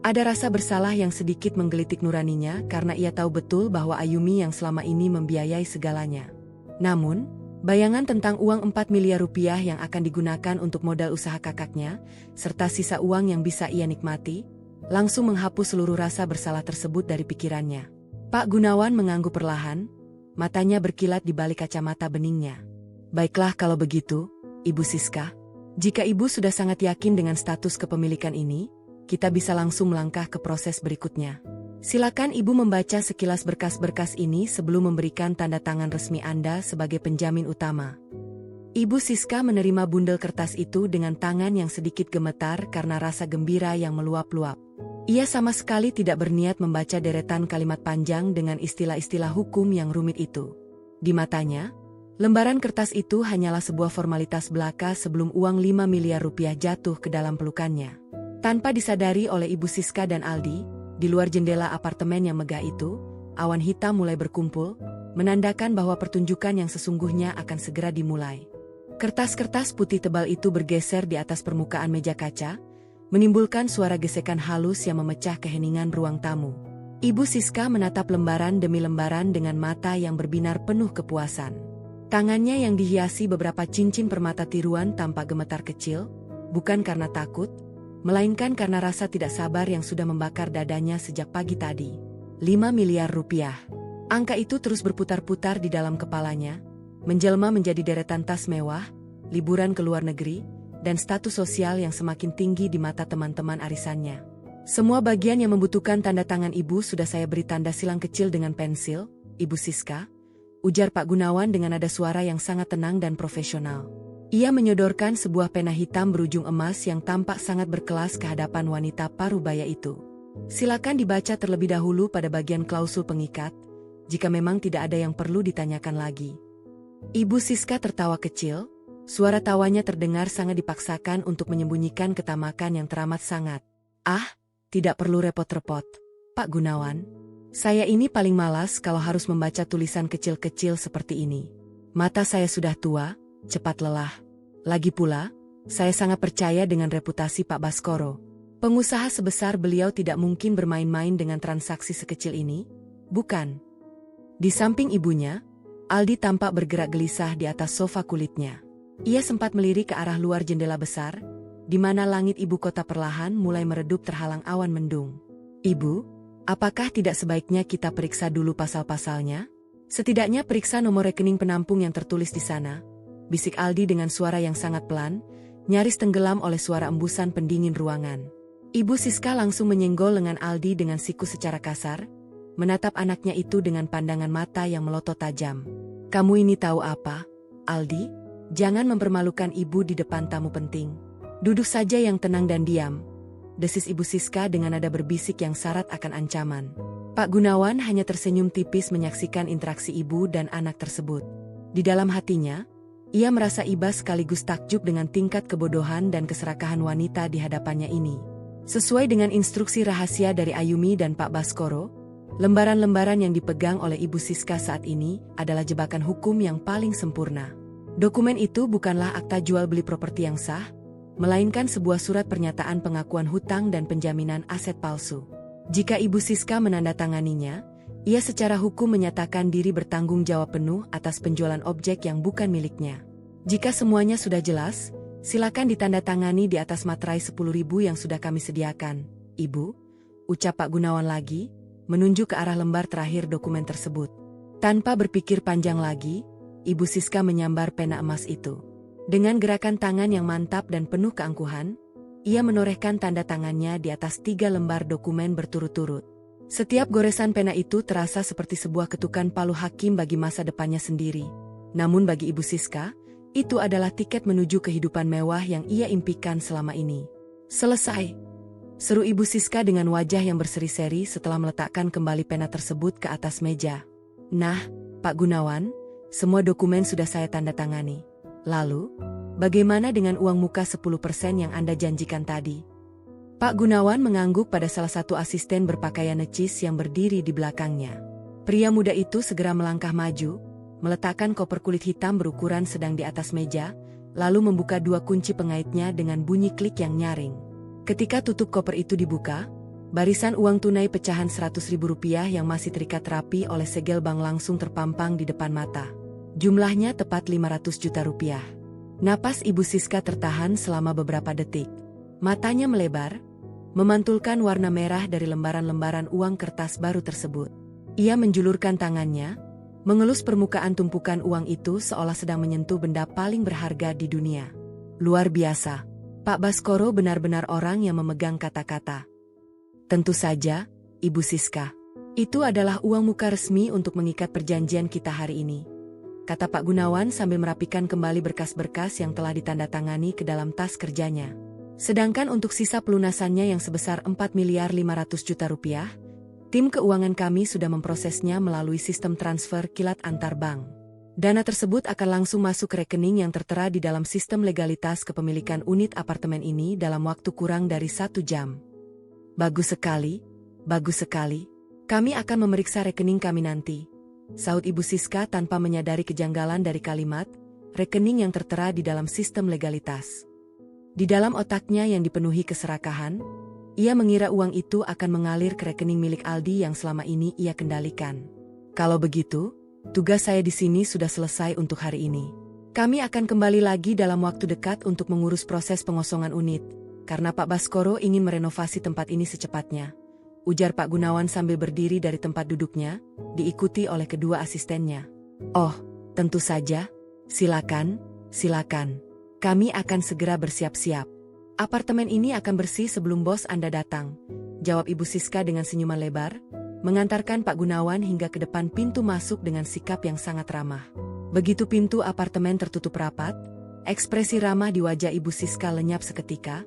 A: Ada rasa bersalah yang sedikit menggelitik nuraninya karena ia tahu betul bahwa Ayumi yang selama ini membiayai segalanya. Namun, bayangan tentang uang 4 miliar rupiah yang akan digunakan untuk modal usaha kakaknya, serta sisa uang yang bisa ia nikmati, langsung menghapus seluruh rasa bersalah tersebut dari pikirannya. Pak Gunawan mengangguk perlahan, matanya berkilat di balik kacamata beningnya. Baiklah kalau begitu, Ibu Siska. Jika Ibu sudah sangat yakin dengan status kepemilikan ini, kita bisa langsung melangkah ke proses berikutnya. Silakan Ibu membaca sekilas berkas-berkas ini sebelum memberikan tanda tangan resmi Anda sebagai penjamin utama. Ibu Siska menerima bundel kertas itu dengan tangan yang sedikit gemetar karena rasa gembira yang meluap-luap. Ia sama sekali tidak berniat membaca deretan kalimat panjang dengan istilah-istilah hukum yang rumit itu. Di matanya, lembaran kertas itu hanyalah sebuah formalitas belaka sebelum uang 5 miliar rupiah jatuh ke dalam pelukannya. Tanpa disadari oleh Ibu Siska dan Aldi, di luar jendela apartemen yang megah itu, awan hitam mulai berkumpul, menandakan bahwa pertunjukan yang sesungguhnya akan segera dimulai. Kertas-kertas putih tebal itu bergeser di atas permukaan meja kaca, menimbulkan suara gesekan halus yang memecah keheningan ruang tamu. Ibu Siska menatap lembaran demi lembaran dengan mata yang berbinar penuh kepuasan. Tangannya yang dihiasi beberapa cincin permata tiruan tampak gemetar kecil, bukan karena takut, melainkan karena rasa tidak sabar yang sudah membakar dadanya sejak pagi tadi. 5 miliar rupiah. Angka itu terus berputar-putar di dalam kepalanya, menjelma menjadi deretan tas mewah, liburan ke luar negeri, dan status sosial yang semakin tinggi di mata teman-teman arisannya. Semua bagian yang membutuhkan tanda tangan Ibu sudah saya beri tanda silang kecil dengan pensil, Ibu Siska, ujar Pak Gunawan dengan nada suara yang sangat tenang dan profesional. Ia menyodorkan sebuah pena hitam berujung emas yang tampak sangat berkelas ke hadapan wanita parubaya itu. Silakan dibaca terlebih dahulu pada bagian klausul pengikat, jika memang tidak ada yang perlu ditanyakan lagi. Ibu Siska tertawa kecil, suara tawanya terdengar sangat dipaksakan untuk menyembunyikan ketamakan yang teramat sangat. Ah, tidak perlu repot-repot, Pak Gunawan. Saya ini paling malas kalau harus membaca tulisan kecil-kecil seperti ini. Mata saya sudah tua, cepat lelah. Lagi pula, saya sangat percaya dengan reputasi Pak Baskoro. Pengusaha sebesar beliau tidak mungkin bermain-main dengan transaksi sekecil ini, bukan? Di samping ibunya, Aldi tampak bergerak gelisah di atas sofa kulitnya. Ia sempat melirik ke arah luar jendela besar, di mana langit ibu kota perlahan mulai meredup terhalang awan mendung. Ibu, apakah tidak sebaiknya kita periksa dulu pasal-pasalnya? Setidaknya periksa nomor rekening penampung yang tertulis di sana, bisik Aldi dengan suara yang sangat pelan, nyaris tenggelam oleh suara embusan pendingin ruangan. Ibu Siska langsung menyenggol lengan Aldi dengan siku secara kasar, menatap anaknya itu dengan pandangan mata yang melotot tajam. Kamu ini tahu apa, Aldi? Jangan mempermalukan ibu di depan tamu penting. Duduk saja yang tenang dan diam, desis Ibu Siska dengan nada berbisik yang syarat akan ancaman. Pak Gunawan hanya tersenyum tipis menyaksikan interaksi ibu dan anak tersebut. Di dalam hatinya, ia merasa iba sekaligus takjub dengan tingkat kebodohan dan keserakahan wanita di hadapannya ini. Sesuai dengan instruksi rahasia dari Ayumi dan Pak Baskoro, lembaran-lembaran yang dipegang oleh Ibu Siska saat ini adalah jebakan hukum yang paling sempurna. Dokumen itu bukanlah akta jual beli properti yang sah, melainkan sebuah surat pernyataan pengakuan hutang dan penjaminan aset palsu. Jika Ibu Siska menandatanganinya, ia secara hukum menyatakan diri bertanggung jawab penuh atas penjualan objek yang bukan miliknya. Jika semuanya sudah jelas, silakan ditandatangani di atas materai 10.000 yang sudah kami sediakan, Ibu, ucap Pak Gunawan lagi, menunjuk ke arah lembar terakhir dokumen tersebut. Tanpa berpikir panjang lagi, Ibu Siska menyambar pena emas itu. Dengan gerakan tangan yang mantap dan penuh keangkuhan, ia menorehkan tanda tangannya di atas 3 lembar dokumen berturut-turut. Setiap goresan pena itu terasa seperti sebuah ketukan palu hakim bagi masa depannya sendiri. Namun bagi Ibu Siska, itu adalah tiket menuju kehidupan mewah yang ia impikan selama ini. Selesai, seru Ibu Siska dengan wajah yang berseri-seri setelah meletakkan kembali pena tersebut ke atas meja. Nah, Pak Gunawan, semua dokumen sudah saya tanda tangani. Lalu, bagaimana dengan uang muka 10% yang Anda janjikan tadi? Pak Gunawan mengangguk pada salah satu asisten berpakaian necis yang berdiri di belakangnya. Pria muda itu segera melangkah maju, meletakkan koper kulit hitam berukuran sedang di atas meja, lalu membuka 2 kunci pengaitnya dengan bunyi klik yang nyaring. Ketika tutup koper itu dibuka, barisan uang tunai pecahan Rp100.000 yang masih terikat rapi oleh segel bank langsung terpampang di depan mata. Jumlahnya tepat Rp500 juta. Napas Ibu Siska tertahan selama beberapa detik. Matanya melebar, memantulkan warna merah dari lembaran-lembaran uang kertas baru tersebut. Ia menjulurkan tangannya, mengelus permukaan tumpukan uang itu seolah sedang menyentuh benda paling berharga di dunia. Luar biasa, Pak Baskoro benar-benar orang yang memegang kata-kata. Tentu saja, Ibu Siska. Itu adalah uang muka resmi untuk mengikat perjanjian kita hari ini, kata Pak Gunawan sambil merapikan kembali berkas-berkas yang telah ditandatangani ke dalam tas kerjanya. Sedangkan untuk sisa pelunasannya yang sebesar Rp4.500 juta, tim keuangan kami sudah memprosesnya melalui sistem transfer kilat antar bank. Dana tersebut akan langsung masuk ke rekening yang tertera di dalam sistem legalitas kepemilikan unit apartemen ini dalam waktu kurang dari 1 jam. Bagus sekali, bagus sekali. Kami akan memeriksa rekening kami nanti, sahut Ibu Siska tanpa menyadari kejanggalan dari kalimat rekening yang tertera di dalam sistem legalitas. Di dalam otaknya yang dipenuhi keserakahan, ia mengira uang itu akan mengalir ke rekening milik Aldi yang selama ini ia kendalikan. Kalau begitu, tugas saya di sini sudah selesai untuk hari ini. Kami akan kembali lagi dalam waktu dekat untuk mengurus proses pengosongan unit, karena Pak Baskoro ingin merenovasi tempat ini secepatnya, ujar Pak Gunawan sambil berdiri dari tempat duduknya, diikuti oleh kedua asistennya. Oh, tentu saja. Silakan, silakan. Kami akan segera bersiap-siap. Apartemen ini akan bersih sebelum bos Anda datang, jawab Ibu Siska dengan senyuman lebar, mengantarkan Pak Gunawan hingga ke depan pintu masuk dengan sikap yang sangat ramah. Begitu pintu apartemen tertutup rapat, Ekspresi ramah di wajah Ibu Siska lenyap seketika,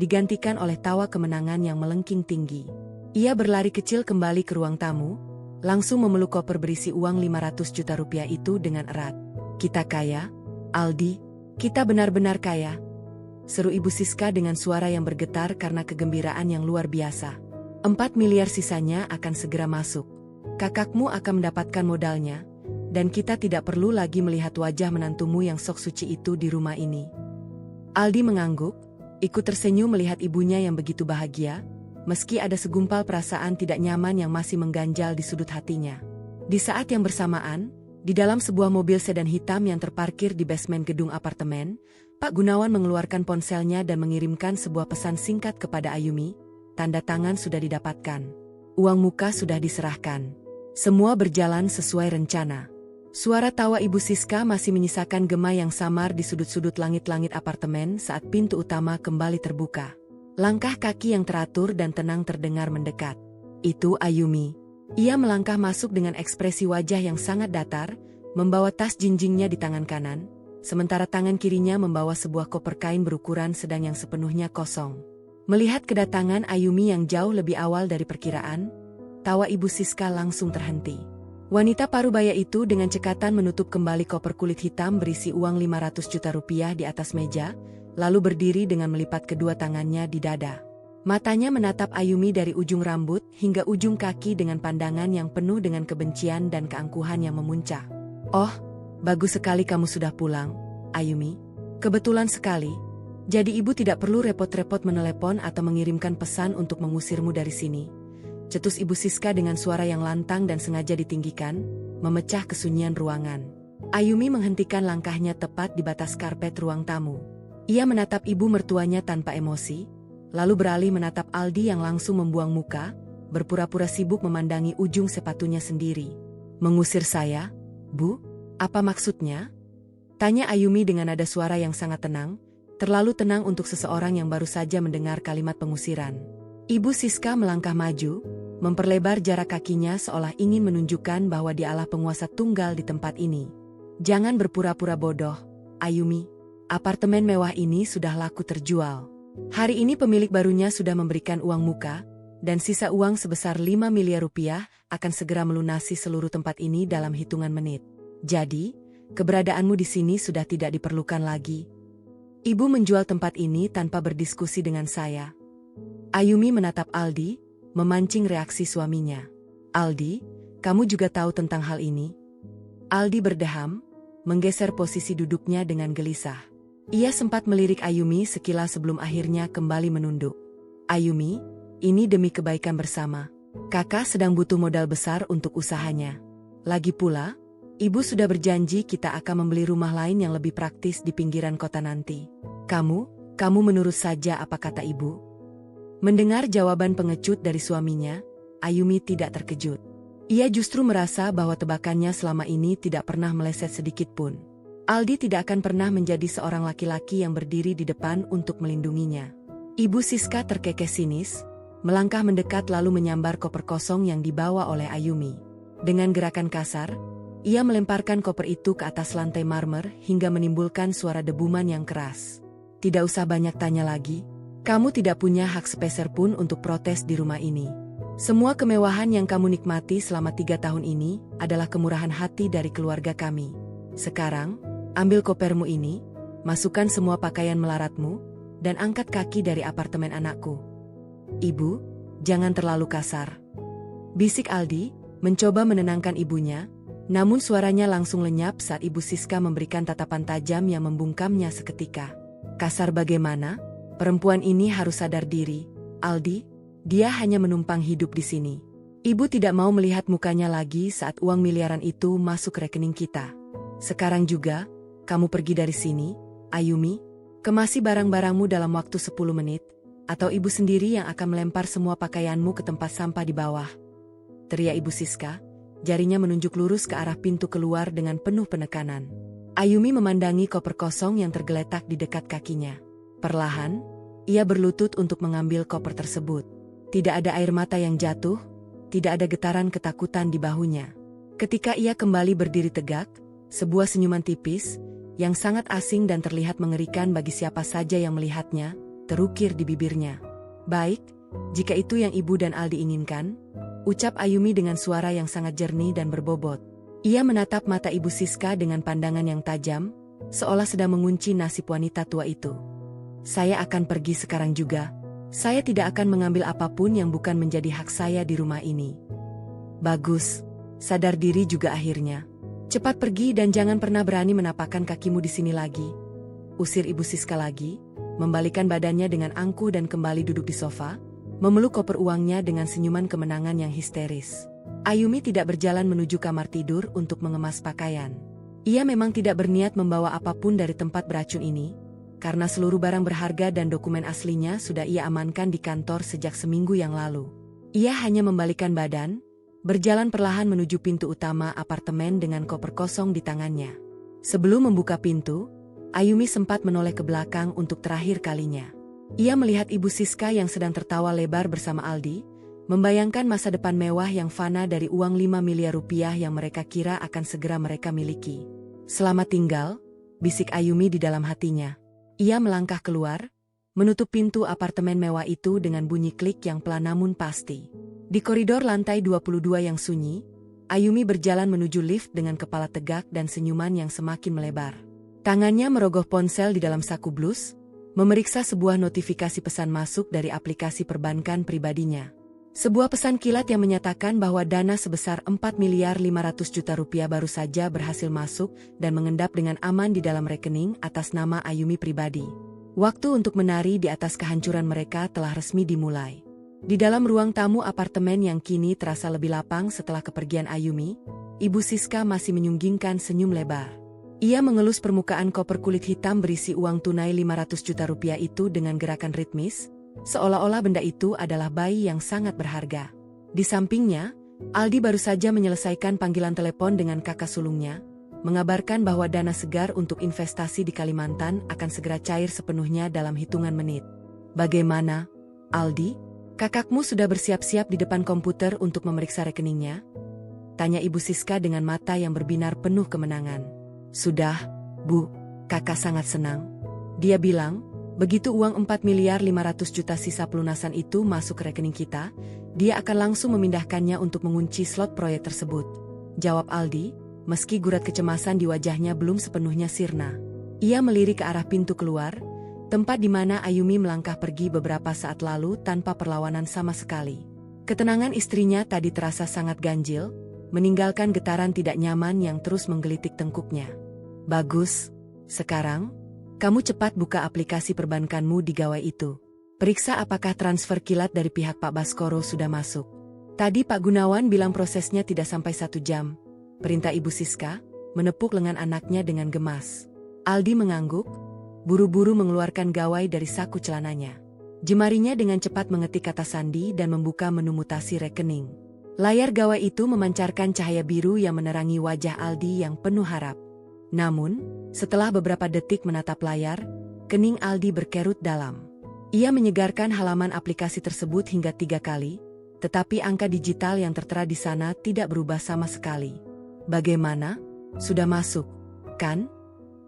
A: digantikan oleh tawa kemenangan yang melengking tinggi. Ia berlari kecil kembali ke ruang tamu, langsung memeluk koper berisi uang 500 juta rupiah itu dengan erat. "Kita kaya, Aldi, kita benar-benar kaya," seru Ibu Siska dengan suara yang bergetar karena kegembiraan yang luar biasa. 4 miliar sisanya akan segera masuk. Kakakmu akan mendapatkan modalnya, dan kita tidak perlu lagi melihat wajah menantumu yang sok suci itu di rumah ini. Aldi mengangguk, ikut tersenyum melihat ibunya yang begitu bahagia, meski ada segumpal perasaan tidak nyaman yang masih mengganjal di sudut hatinya. Di saat yang bersamaan, di dalam sebuah mobil sedan hitam yang terparkir di basement gedung apartemen, Pak Gunawan mengeluarkan ponselnya dan mengirimkan sebuah pesan singkat kepada Ayumi. Tanda tangan sudah didapatkan. Uang muka sudah diserahkan. Semua berjalan sesuai rencana. Suara tawa Ibu Siska masih menyisakan gema yang samar di sudut-sudut langit-langit apartemen saat pintu utama kembali terbuka. Langkah kaki yang teratur dan tenang terdengar mendekat. Itu Ayumi. Ia melangkah masuk dengan ekspresi wajah yang sangat datar, membawa tas jinjingnya di tangan kanan, sementara tangan kirinya membawa sebuah koper kain berukuran sedang yang sepenuhnya kosong. Melihat kedatangan Ayumi yang jauh lebih awal dari perkiraan, tawa Ibu Siska langsung terhenti. Wanita parubaya itu dengan cekatan menutup kembali koper kulit hitam berisi uang 500 juta rupiah di atas meja, lalu berdiri dengan melipat kedua tangannya di dada. Matanya menatap Ayumi dari ujung rambut hingga ujung kaki dengan pandangan yang penuh dengan kebencian dan keangkuhan yang memuncak. "Oh, bagus sekali kamu sudah pulang, Ayumi. Kebetulan sekali. Jadi ibu tidak perlu repot-repot menelepon atau mengirimkan pesan untuk mengusirmu dari sini," cetus Ibu Siska dengan suara yang lantang dan sengaja ditinggikan, memecah kesunyian ruangan. Ayumi menghentikan langkahnya tepat di batas karpet ruang tamu. Ia menatap ibu mertuanya tanpa emosi, lalu beralih menatap Aldi yang langsung membuang muka, berpura-pura sibuk memandangi ujung sepatunya sendiri. "Mengusir saya, Bu? Apa maksudnya?" tanya Ayumi dengan nada suara yang sangat tenang, terlalu tenang untuk seseorang yang baru saja mendengar kalimat pengusiran. Ibu Siska melangkah maju, memperlebar jarak kakinya seolah ingin menunjukkan bahwa dialah penguasa tunggal di tempat ini. "Jangan berpura-pura bodoh, Ayumi. Apartemen mewah ini sudah laku terjual. Hari ini pemilik barunya sudah memberikan uang muka, dan sisa uang sebesar 5 miliar rupiah akan segera melunasi seluruh tempat ini dalam hitungan menit. Jadi, keberadaanmu di sini sudah tidak diperlukan lagi. Ibu menjual tempat ini tanpa berdiskusi dengan saya." Ayumi menatap Aldi, memancing reaksi suaminya. "Aldi, kamu juga tahu tentang hal ini?" Aldi berdeham, menggeser posisi duduknya dengan gelisah. Ia sempat melirik Ayumi sekilas sebelum akhirnya kembali menunduk. "Ayumi, ini demi kebaikan bersama. Kakak sedang butuh modal besar untuk usahanya. Lagi pula, ibu sudah berjanji kita akan membeli rumah lain yang lebih praktis di pinggiran kota nanti. Kamu menurut saja apa kata ibu?" Mendengar jawaban pengecut dari suaminya, Ayumi tidak terkejut. Ia justru merasa bahwa tebakannya selama ini tidak pernah meleset sedikit pun. Aldi tidak akan pernah menjadi seorang laki-laki yang berdiri di depan untuk melindunginya. Ibu Siska terkekeh sinis, melangkah mendekat lalu menyambar koper kosong yang dibawa oleh Ayumi. Dengan gerakan kasar, ia melemparkan koper itu ke atas lantai marmer hingga menimbulkan suara debuman yang keras. "Tidak usah banyak tanya lagi. Kamu tidak punya hak sepeser pun untuk protes di rumah ini. Semua kemewahan yang kamu nikmati selama 3 tahun ini adalah kemurahan hati dari keluarga kami. Sekarang, ambil kopermu ini, masukkan semua pakaian melaratmu, dan angkat kaki dari apartemen anakku." "Ibu, jangan terlalu kasar," bisik Aldi, mencoba menenangkan ibunya, namun suaranya langsung lenyap saat Ibu Siska memberikan tatapan tajam yang membungkamnya seketika. "Kasar bagaimana? Perempuan ini harus sadar diri, Aldi. Dia hanya menumpang hidup di sini. Ibu tidak mau melihat mukanya lagi saat uang miliaran itu masuk rekening kita. Sekarang juga, kamu pergi dari sini, Ayumi. Kemasi barang-barangmu dalam waktu 10 menit, atau ibu sendiri yang akan melempar semua pakaianmu ke tempat sampah di bawah," teriak Ibu Siska, jarinya menunjuk lurus ke arah pintu keluar dengan penuh penekanan. Ayumi memandangi koper kosong yang tergeletak di dekat kakinya. Perlahan, ia berlutut untuk mengambil koper tersebut. Tidak ada air mata yang jatuh, tidak ada getaran ketakutan di bahunya. Ketika ia kembali berdiri tegak, sebuah senyuman tipis, yang sangat asing dan terlihat mengerikan bagi siapa saja yang melihatnya, terukir di bibirnya. "Baik, jika itu yang Ibu dan Aldi inginkan," ucap Ayumi dengan suara yang sangat jernih dan berbobot. Ia menatap mata Ibu Siska dengan pandangan yang tajam, seolah sedang mengunci nasib wanita tua itu. "Saya akan pergi sekarang juga. Saya tidak akan mengambil apapun yang bukan menjadi hak saya di rumah ini." "Bagus, sadar diri juga akhirnya. Cepat pergi dan jangan pernah berani menapakkan kakimu di sini lagi," usir Ibu Siska lagi, membalikkan badannya dengan angkuh dan kembali duduk di sofa, memeluk koper uangnya dengan senyuman kemenangan yang histeris. Ayumi tidak berjalan menuju kamar tidur untuk mengemas pakaian. Ia memang tidak berniat membawa apapun dari tempat beracun ini, karena seluruh barang berharga dan dokumen aslinya sudah ia amankan di kantor sejak seminggu yang lalu. Ia hanya membalikkan badan, berjalan perlahan menuju pintu utama apartemen dengan koper kosong di tangannya. Sebelum membuka pintu, Ayumi sempat menoleh ke belakang untuk terakhir kalinya. Ia melihat Ibu Siska yang sedang tertawa lebar bersama Aldi, membayangkan masa depan mewah yang fana dari uang 5 miliar rupiah yang mereka kira akan segera mereka miliki. "Selamat tinggal," bisik Ayumi di dalam hatinya. Ia melangkah keluar, menutup pintu apartemen mewah itu dengan bunyi klik yang pelan namun pasti. Di koridor lantai 22 yang sunyi, Ayumi berjalan menuju lift dengan kepala tegak dan senyuman yang semakin melebar. Tangannya merogoh ponsel di dalam saku blus, memeriksa sebuah notifikasi pesan masuk dari aplikasi perbankan pribadinya. Sebuah pesan kilat yang menyatakan bahwa dana sebesar 4 miliar 500 juta rupiah baru saja berhasil masuk dan mengendap dengan aman di dalam rekening atas nama Ayumi pribadi. Waktu untuk menari di atas kehancuran mereka telah resmi dimulai. Di dalam ruang tamu apartemen yang kini terasa lebih lapang setelah kepergian Ayumi, Ibu Siska masih menyunggingkan senyum lebar. Ia mengelus permukaan koper kulit hitam berisi uang tunai 500 juta rupiah itu dengan gerakan ritmis, seolah-olah benda itu adalah bayi yang sangat berharga. Di sampingnya, Aldi baru saja menyelesaikan panggilan telepon dengan kakak sulungnya, mengabarkan bahwa dana segar untuk investasi di Kalimantan akan segera cair sepenuhnya dalam hitungan menit. "Bagaimana, Aldi? Kakakmu sudah bersiap-siap di depan komputer untuk memeriksa rekeningnya?" tanya Ibu Siska dengan mata yang berbinar penuh kemenangan. "Sudah, Bu, kakak sangat senang," dia bilang. "Begitu uang 4 miliar 500 juta sisa pelunasan itu masuk ke rekening kita, dia akan langsung memindahkannya untuk mengunci slot proyek tersebut," jawab Aldi, meski gurat kecemasan di wajahnya belum sepenuhnya sirna. Ia melirik ke arah pintu keluar, tempat di mana Ayumi melangkah pergi beberapa saat lalu tanpa perlawanan sama sekali. Ketenangan istrinya tadi terasa sangat ganjil, meninggalkan getaran tidak nyaman yang terus menggelitik tengkuknya. "Bagus, sekarang kamu cepat buka aplikasi perbankanmu di gawai itu. Periksa apakah transfer kilat dari pihak Pak Baskoro sudah masuk. Tadi Pak Gunawan bilang prosesnya tidak sampai 1 jam, perintah Ibu Siska, menepuk lengan anaknya dengan gemas. Aldi mengangguk, buru-buru mengeluarkan gawai dari saku celananya. Jemarinya dengan cepat mengetik kata sandi dan membuka menu mutasi rekening. Layar gawai itu memancarkan cahaya biru yang menerangi wajah Aldi yang penuh harap. Namun, setelah beberapa detik menatap layar, kening Aldi berkerut dalam. Ia menyegarkan halaman aplikasi tersebut hingga 3 kali, tetapi angka digital yang tertera di sana tidak berubah sama sekali. "Bagaimana? Sudah masuk, kan?"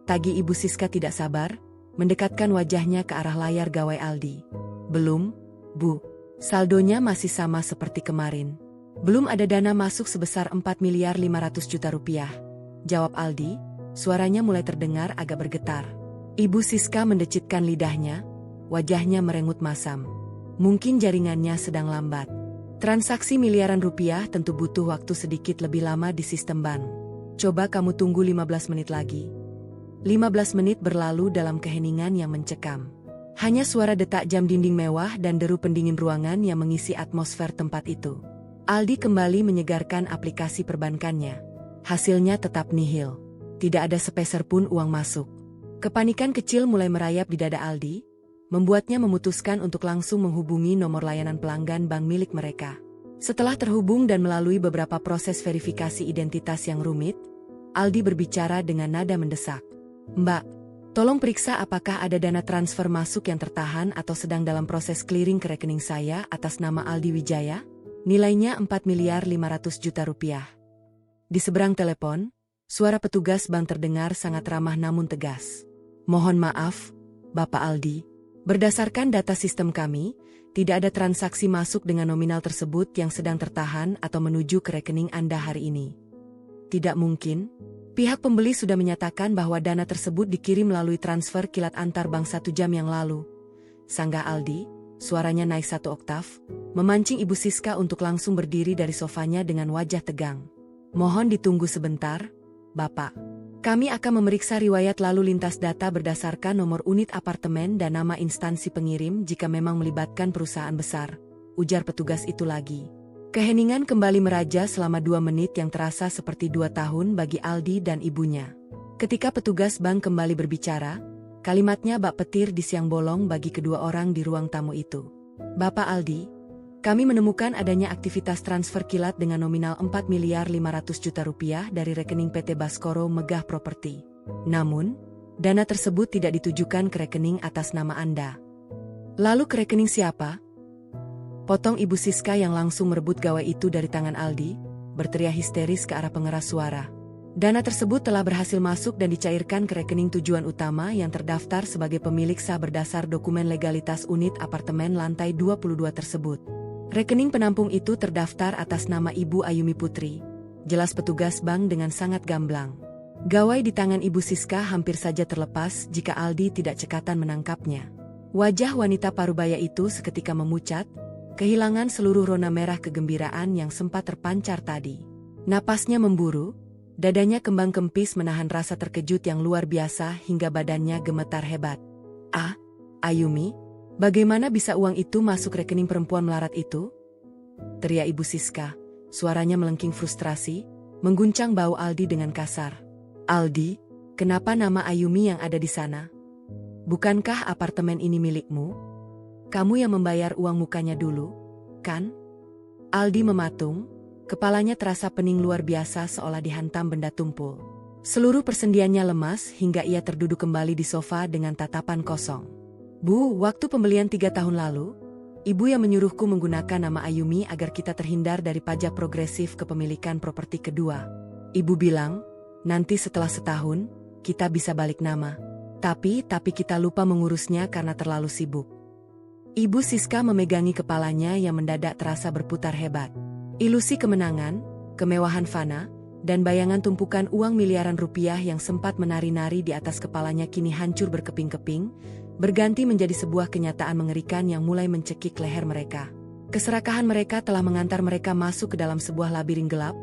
A: tagih Ibu Siska tidak sabar, mendekatkan wajahnya ke arah layar gawai Aldi. "Belum, Bu. Saldonya masih sama seperti kemarin. Belum ada dana masuk sebesar 4 miliar 500 juta rupiah, jawab Aldi. Suaranya mulai terdengar agak bergetar. Ibu Siska mendecitkan lidahnya, wajahnya merengut masam. Mungkin jaringannya sedang lambat. Transaksi miliaran rupiah tentu butuh waktu sedikit lebih lama di sistem bank. Coba kamu tunggu 15 menit lagi. 15 menit berlalu dalam keheningan yang mencekam. Hanya suara detak jam dinding mewah dan deru pendingin ruangan yang mengisi atmosfer tempat itu. Aldi kembali menyegarkan aplikasi perbankannya. Hasilnya tetap nihil. Tidak ada sepeser pun uang masuk. Kepanikan kecil mulai merayap di dada Aldi, membuatnya memutuskan untuk langsung menghubungi nomor layanan pelanggan bank milik mereka. Setelah terhubung dan melalui beberapa proses verifikasi identitas yang rumit, Aldi berbicara dengan nada mendesak. "Mbak, tolong periksa apakah ada dana transfer masuk yang tertahan atau sedang dalam proses clearing ke rekening saya atas nama Aldi Wijaya, nilainya 4 miliar 500 juta rupiah." Di seberang telepon, Suara petugas bank terdengar sangat ramah namun tegas. Mohon maaf, Bapak Aldi. Berdasarkan data sistem kami, tidak ada transaksi masuk dengan nominal tersebut yang sedang tertahan atau menuju ke rekening Anda hari ini. Tidak mungkin. Pihak pembeli sudah menyatakan bahwa dana tersebut dikirim melalui transfer kilat antar bank 1 jam yang lalu. Sanggah Aldi, suaranya naik 1 oktav, memancing Ibu Siska untuk langsung berdiri dari sofanya dengan wajah tegang. Mohon ditunggu sebentar, Bapak. Kami akan memeriksa riwayat lalu lintas data berdasarkan nomor unit apartemen dan nama instansi pengirim jika memang melibatkan perusahaan besar, ujar petugas itu lagi. Keheningan kembali meraja selama 2 menit yang terasa seperti 2 tahun bagi Aldi dan ibunya. Ketika petugas bank kembali berbicara, kalimatnya bak petir di siang bolong bagi kedua orang di ruang tamu itu. Bapak Aldi, kami menemukan adanya aktivitas transfer kilat dengan nominal 4.500.000.000 rupiah dari rekening PT Baskoro Megah Properti. Namun, dana tersebut tidak ditujukan ke rekening atas nama Anda. Lalu ke rekening siapa? Potong Ibu Siska yang langsung merebut gawai itu dari tangan Aldi, berteriak histeris ke arah pengeras suara. Dana tersebut telah berhasil masuk dan dicairkan ke rekening tujuan utama yang terdaftar sebagai pemilik sah berdasar dokumen legalitas unit apartemen lantai 22 tersebut. Rekening penampung itu terdaftar atas nama Ibu Ayumi Putri, jelas petugas bank dengan sangat gamblang. Gawai di tangan Ibu Siska hampir saja terlepas jika Aldi tidak cekatan menangkapnya. Wajah wanita parubaya itu seketika memucat, kehilangan seluruh rona merah kegembiraan yang sempat terpancar tadi. Napasnya memburu, dadanya kembang kempis menahan rasa terkejut yang luar biasa hingga badannya gemetar hebat. Ah, Ayumi, bagaimana bisa uang itu masuk rekening perempuan melarat itu? Teriak Ibu Siska, suaranya melengking frustrasi, mengguncang bau Aldi dengan kasar. Aldi, kenapa nama Ayumi yang ada di sana? Bukankah apartemen ini milikmu? Kamu yang membayar uang mukanya dulu, kan? Aldi mematung, kepalanya terasa pening luar biasa seolah dihantam benda tumpul. Seluruh persendiannya lemas hingga ia terduduk kembali di sofa dengan tatapan kosong. Bu, waktu pembelian 3 tahun lalu, Ibu yang menyuruhku menggunakan nama Ayumi agar kita terhindar dari pajak progresif kepemilikan properti kedua. Ibu bilang, nanti setelah setahun, kita bisa balik nama. Tapi kita lupa mengurusnya karena terlalu sibuk. Ibu Siska memegangi kepalanya yang mendadak terasa berputar hebat. Ilusi kemenangan, kemewahan fana, dan bayangan tumpukan uang miliaran rupiah yang sempat menari-nari di atas kepalanya kini hancur berkeping-keping, berganti menjadi sebuah kenyataan mengerikan yang mulai mencekik leher mereka. Keserakahan mereka telah mengantar mereka masuk ke dalam sebuah labirin gelap,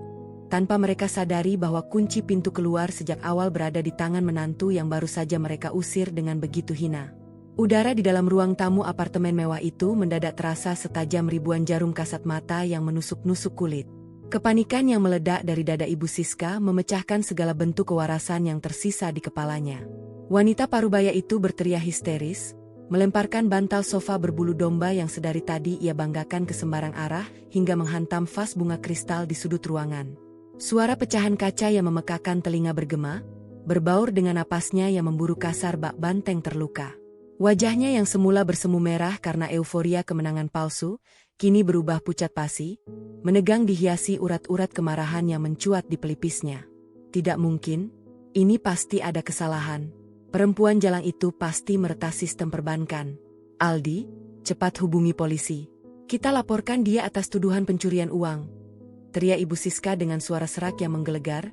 A: tanpa mereka sadari bahwa kunci pintu keluar sejak awal berada di tangan menantu yang baru saja mereka usir dengan begitu hina. Udara di dalam ruang tamu apartemen mewah itu mendadak terasa setajam ribuan jarum kasat mata yang menusuk-nusuk kulit. Kepanikan yang meledak dari dada Ibu Siska memecahkan segala bentuk kewarasan yang tersisa di kepalanya. Wanita parubaya itu berteriak histeris, melemparkan bantal sofa berbulu domba yang sedari tadi ia banggakan ke sembarang arah hingga menghantam vas bunga kristal di sudut ruangan. Suara pecahan kaca yang memekakkan telinga bergema, berbaur dengan napasnya yang memburu kasar bak banteng terluka. Wajahnya yang semula bersemu merah karena euforia kemenangan palsu, kini berubah pucat pasi, menegang dihiasi urat-urat kemarahan yang mencuat di pelipisnya. Tidak mungkin, ini pasti ada kesalahan. Perempuan jalang itu pasti meretas sistem perbankan. Aldi, cepat hubungi polisi. Kita laporkan dia atas tuduhan pencurian uang. Teriak Ibu Siska dengan suara serak yang menggelegar,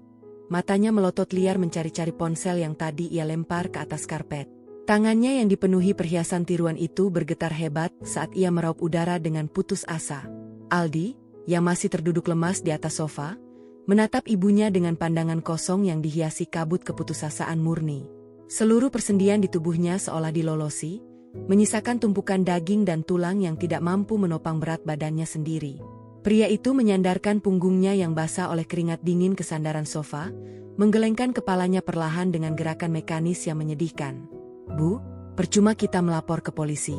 A: matanya melotot liar mencari-cari ponsel yang tadi ia lempar ke atas karpet. Tangannya yang dipenuhi perhiasan tiruan itu bergetar hebat saat ia meraup udara dengan putus asa. Aldi, yang masih terduduk lemas di atas sofa, menatap ibunya dengan pandangan kosong yang dihiasi kabut keputusasaan murni. Seluruh persendian di tubuhnya seolah dilolosi, menyisakan tumpukan daging dan tulang yang tidak mampu menopang berat badannya sendiri. Pria itu menyandarkan punggungnya yang basah oleh keringat dingin ke sandaran sofa, menggelengkan kepalanya perlahan dengan gerakan mekanis yang menyedihkan. Bu, percuma kita melapor ke polisi.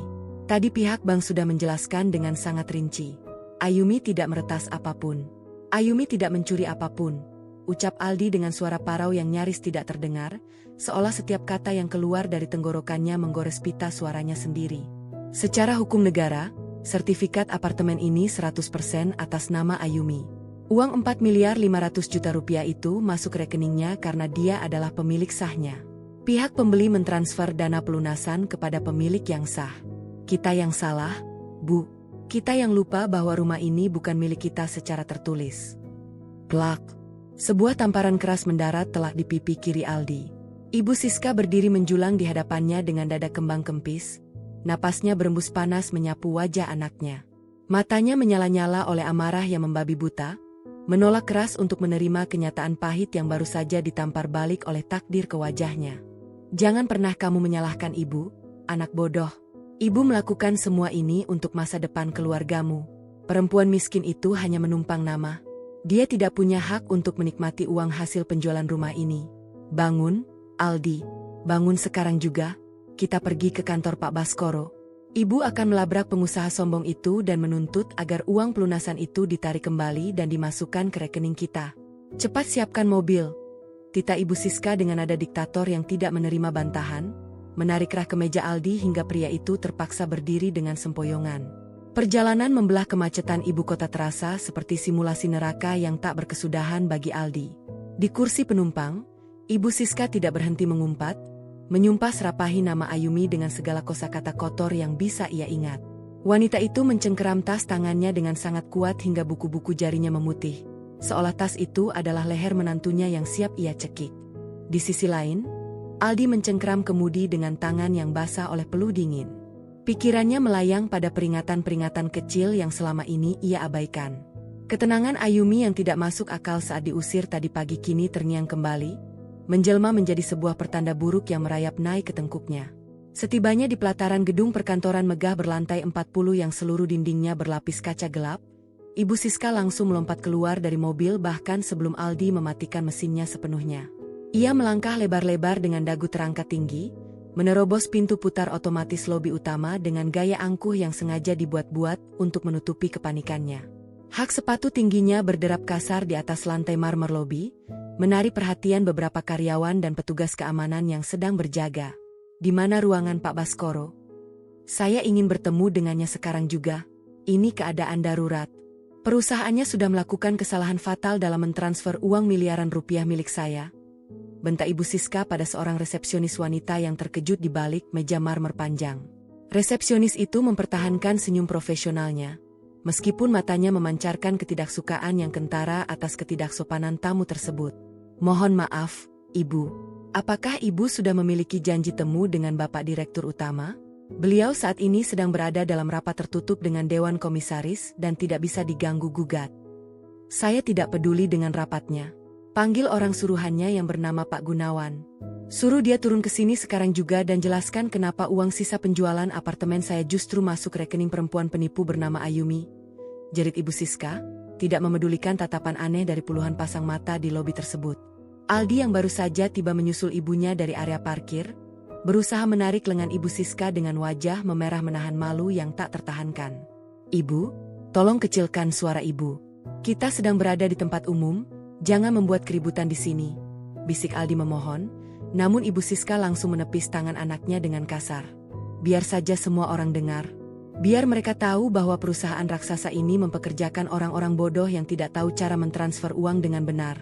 A: Tadi pihak bank sudah menjelaskan dengan sangat rinci. Ayumi tidak meretas apapun. Ayumi tidak mencuri apapun. Ucap Aldi dengan suara parau yang nyaris tidak terdengar, seolah setiap kata yang keluar dari tenggorokannya menggores pita suaranya sendiri. Secara hukum negara, sertifikat apartemen ini 100% atas nama Ayumi. Uang 4 miliar 500 juta rupiah itu masuk rekeningnya karena dia adalah pemilik sahnya. Pihak pembeli mentransfer dana pelunasan kepada pemilik yang sah. Kita yang salah, Bu. Kita yang lupa bahwa rumah ini bukan milik kita secara tertulis. Plak. Sebuah tamparan keras mendarat telak di pipi kiri Aldi. Ibu Siska berdiri menjulang di hadapannya dengan dada kembang kempis. Napasnya berembus panas menyapu wajah anaknya. Matanya menyala-nyala oleh amarah yang membabi buta, menolak keras untuk menerima kenyataan pahit yang baru saja ditampar balik oleh takdir ke wajahnya. Jangan pernah kamu menyalahkan ibu, anak bodoh. Ibu melakukan semua ini untuk masa depan keluargamu. Perempuan miskin itu hanya menumpang nama. Dia tidak punya hak untuk menikmati uang hasil penjualan rumah ini. Bangun, Aldi. Bangun sekarang juga. Kita pergi ke kantor Pak Baskoro. Ibu akan melabrak pengusaha sombong itu dan menuntut agar uang pelunasan itu ditarik kembali dan dimasukkan ke rekening kita. Cepat siapkan mobil. Tita Ibu Siska dengan nada diktator yang tidak menerima bantahan, menarik rak kemeja Aldi hingga pria itu terpaksa berdiri dengan sempoyongan. Perjalanan membelah kemacetan ibu kota terasa seperti simulasi neraka yang tak berkesudahan bagi Aldi. Di kursi penumpang, Ibu Siska tidak berhenti mengumpat, menyumpah serapahi nama Ayumi dengan segala kosakata kotor yang bisa ia ingat. Wanita itu mencengkeram tas tangannya dengan sangat kuat hingga buku-buku jarinya memutih, seolah tas itu adalah leher menantunya yang siap ia cekik. Di sisi lain, Aldi mencengkeram kemudi dengan tangan yang basah oleh peluh dingin. Pikirannya melayang pada peringatan-peringatan kecil yang selama ini ia abaikan. Ketenangan Ayumi yang tidak masuk akal saat diusir tadi pagi kini terngiang kembali, menjelma menjadi sebuah pertanda buruk yang merayap naik ke tengkuknya. Setibanya di pelataran gedung perkantoran megah berlantai 40 yang seluruh dindingnya berlapis kaca gelap, Ibu Siska langsung melompat keluar dari mobil bahkan sebelum Aldi mematikan mesinnya sepenuhnya. Ia melangkah lebar-lebar dengan dagu terangkat tinggi, menerobos pintu putar otomatis lobi utama dengan gaya angkuh yang sengaja dibuat-buat untuk menutupi kepanikannya. Hak sepatu tingginya berderap kasar di atas lantai marmer lobi, menarik perhatian beberapa karyawan dan petugas keamanan yang sedang berjaga. Di mana ruangan Pak Baskoro? Saya ingin bertemu dengannya sekarang juga. Ini keadaan darurat. Perusahaannya sudah melakukan kesalahan fatal dalam mentransfer uang miliaran rupiah milik saya. Bentak Ibu Siska pada seorang resepsionis wanita yang terkejut di balik meja marmer panjang. Resepsionis itu mempertahankan senyum profesionalnya, meskipun matanya memancarkan ketidaksukaan yang kentara atas ketidaksopanan tamu tersebut. Mohon maaf, Ibu. Apakah Ibu sudah memiliki janji temu dengan Bapak Direktur Utama? Beliau saat ini sedang berada dalam rapat tertutup dengan Dewan Komisaris dan tidak bisa diganggu-gugat. Saya tidak peduli dengan rapatnya. Panggil orang suruhannya yang bernama Pak Gunawan. Suruh dia turun ke sini sekarang juga dan jelaskan kenapa uang sisa penjualan apartemen saya justru masuk rekening perempuan penipu bernama Ayumi. Jerit Ibu Siska, tidak memedulikan tatapan aneh dari puluhan pasang mata di lobi tersebut. Aldi yang baru saja tiba menyusul ibunya dari area parkir, berusaha menarik lengan Ibu Siska dengan wajah memerah menahan malu yang tak tertahankan. Ibu, tolong kecilkan suara Ibu. Kita sedang berada di tempat umum. Jangan membuat keributan di sini, bisik Aldi memohon, namun Ibu Siska langsung menepis tangan anaknya dengan kasar. Biar saja semua orang dengar. Biar mereka tahu bahwa perusahaan raksasa ini mempekerjakan orang-orang bodoh yang tidak tahu cara mentransfer uang dengan benar.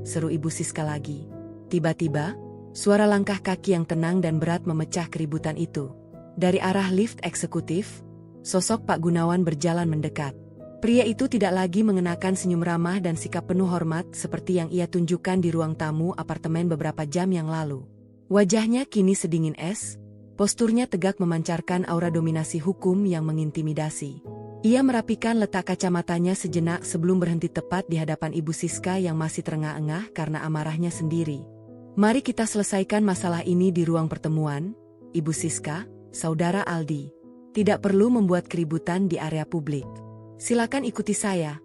A: Seru Ibu Siska lagi. Tiba-tiba, suara langkah kaki yang tenang dan berat memecah keributan itu. Dari arah lift eksekutif, sosok Pak Gunawan berjalan mendekat. Pria itu tidak lagi mengenakan senyum ramah dan sikap penuh hormat seperti yang ia tunjukkan di ruang tamu apartemen beberapa jam yang lalu. Wajahnya kini sedingin es, posturnya tegak memancarkan aura dominasi hukum yang mengintimidasi. Ia merapikan letak kacamatanya sejenak sebelum berhenti tepat di hadapan Ibu Siska yang masih terengah-engah karena amarahnya sendiri. Mari kita selesaikan masalah ini di ruang pertemuan, Ibu Siska, Saudara Aldi. Tidak perlu membuat keributan di area publik. Silakan ikuti saya,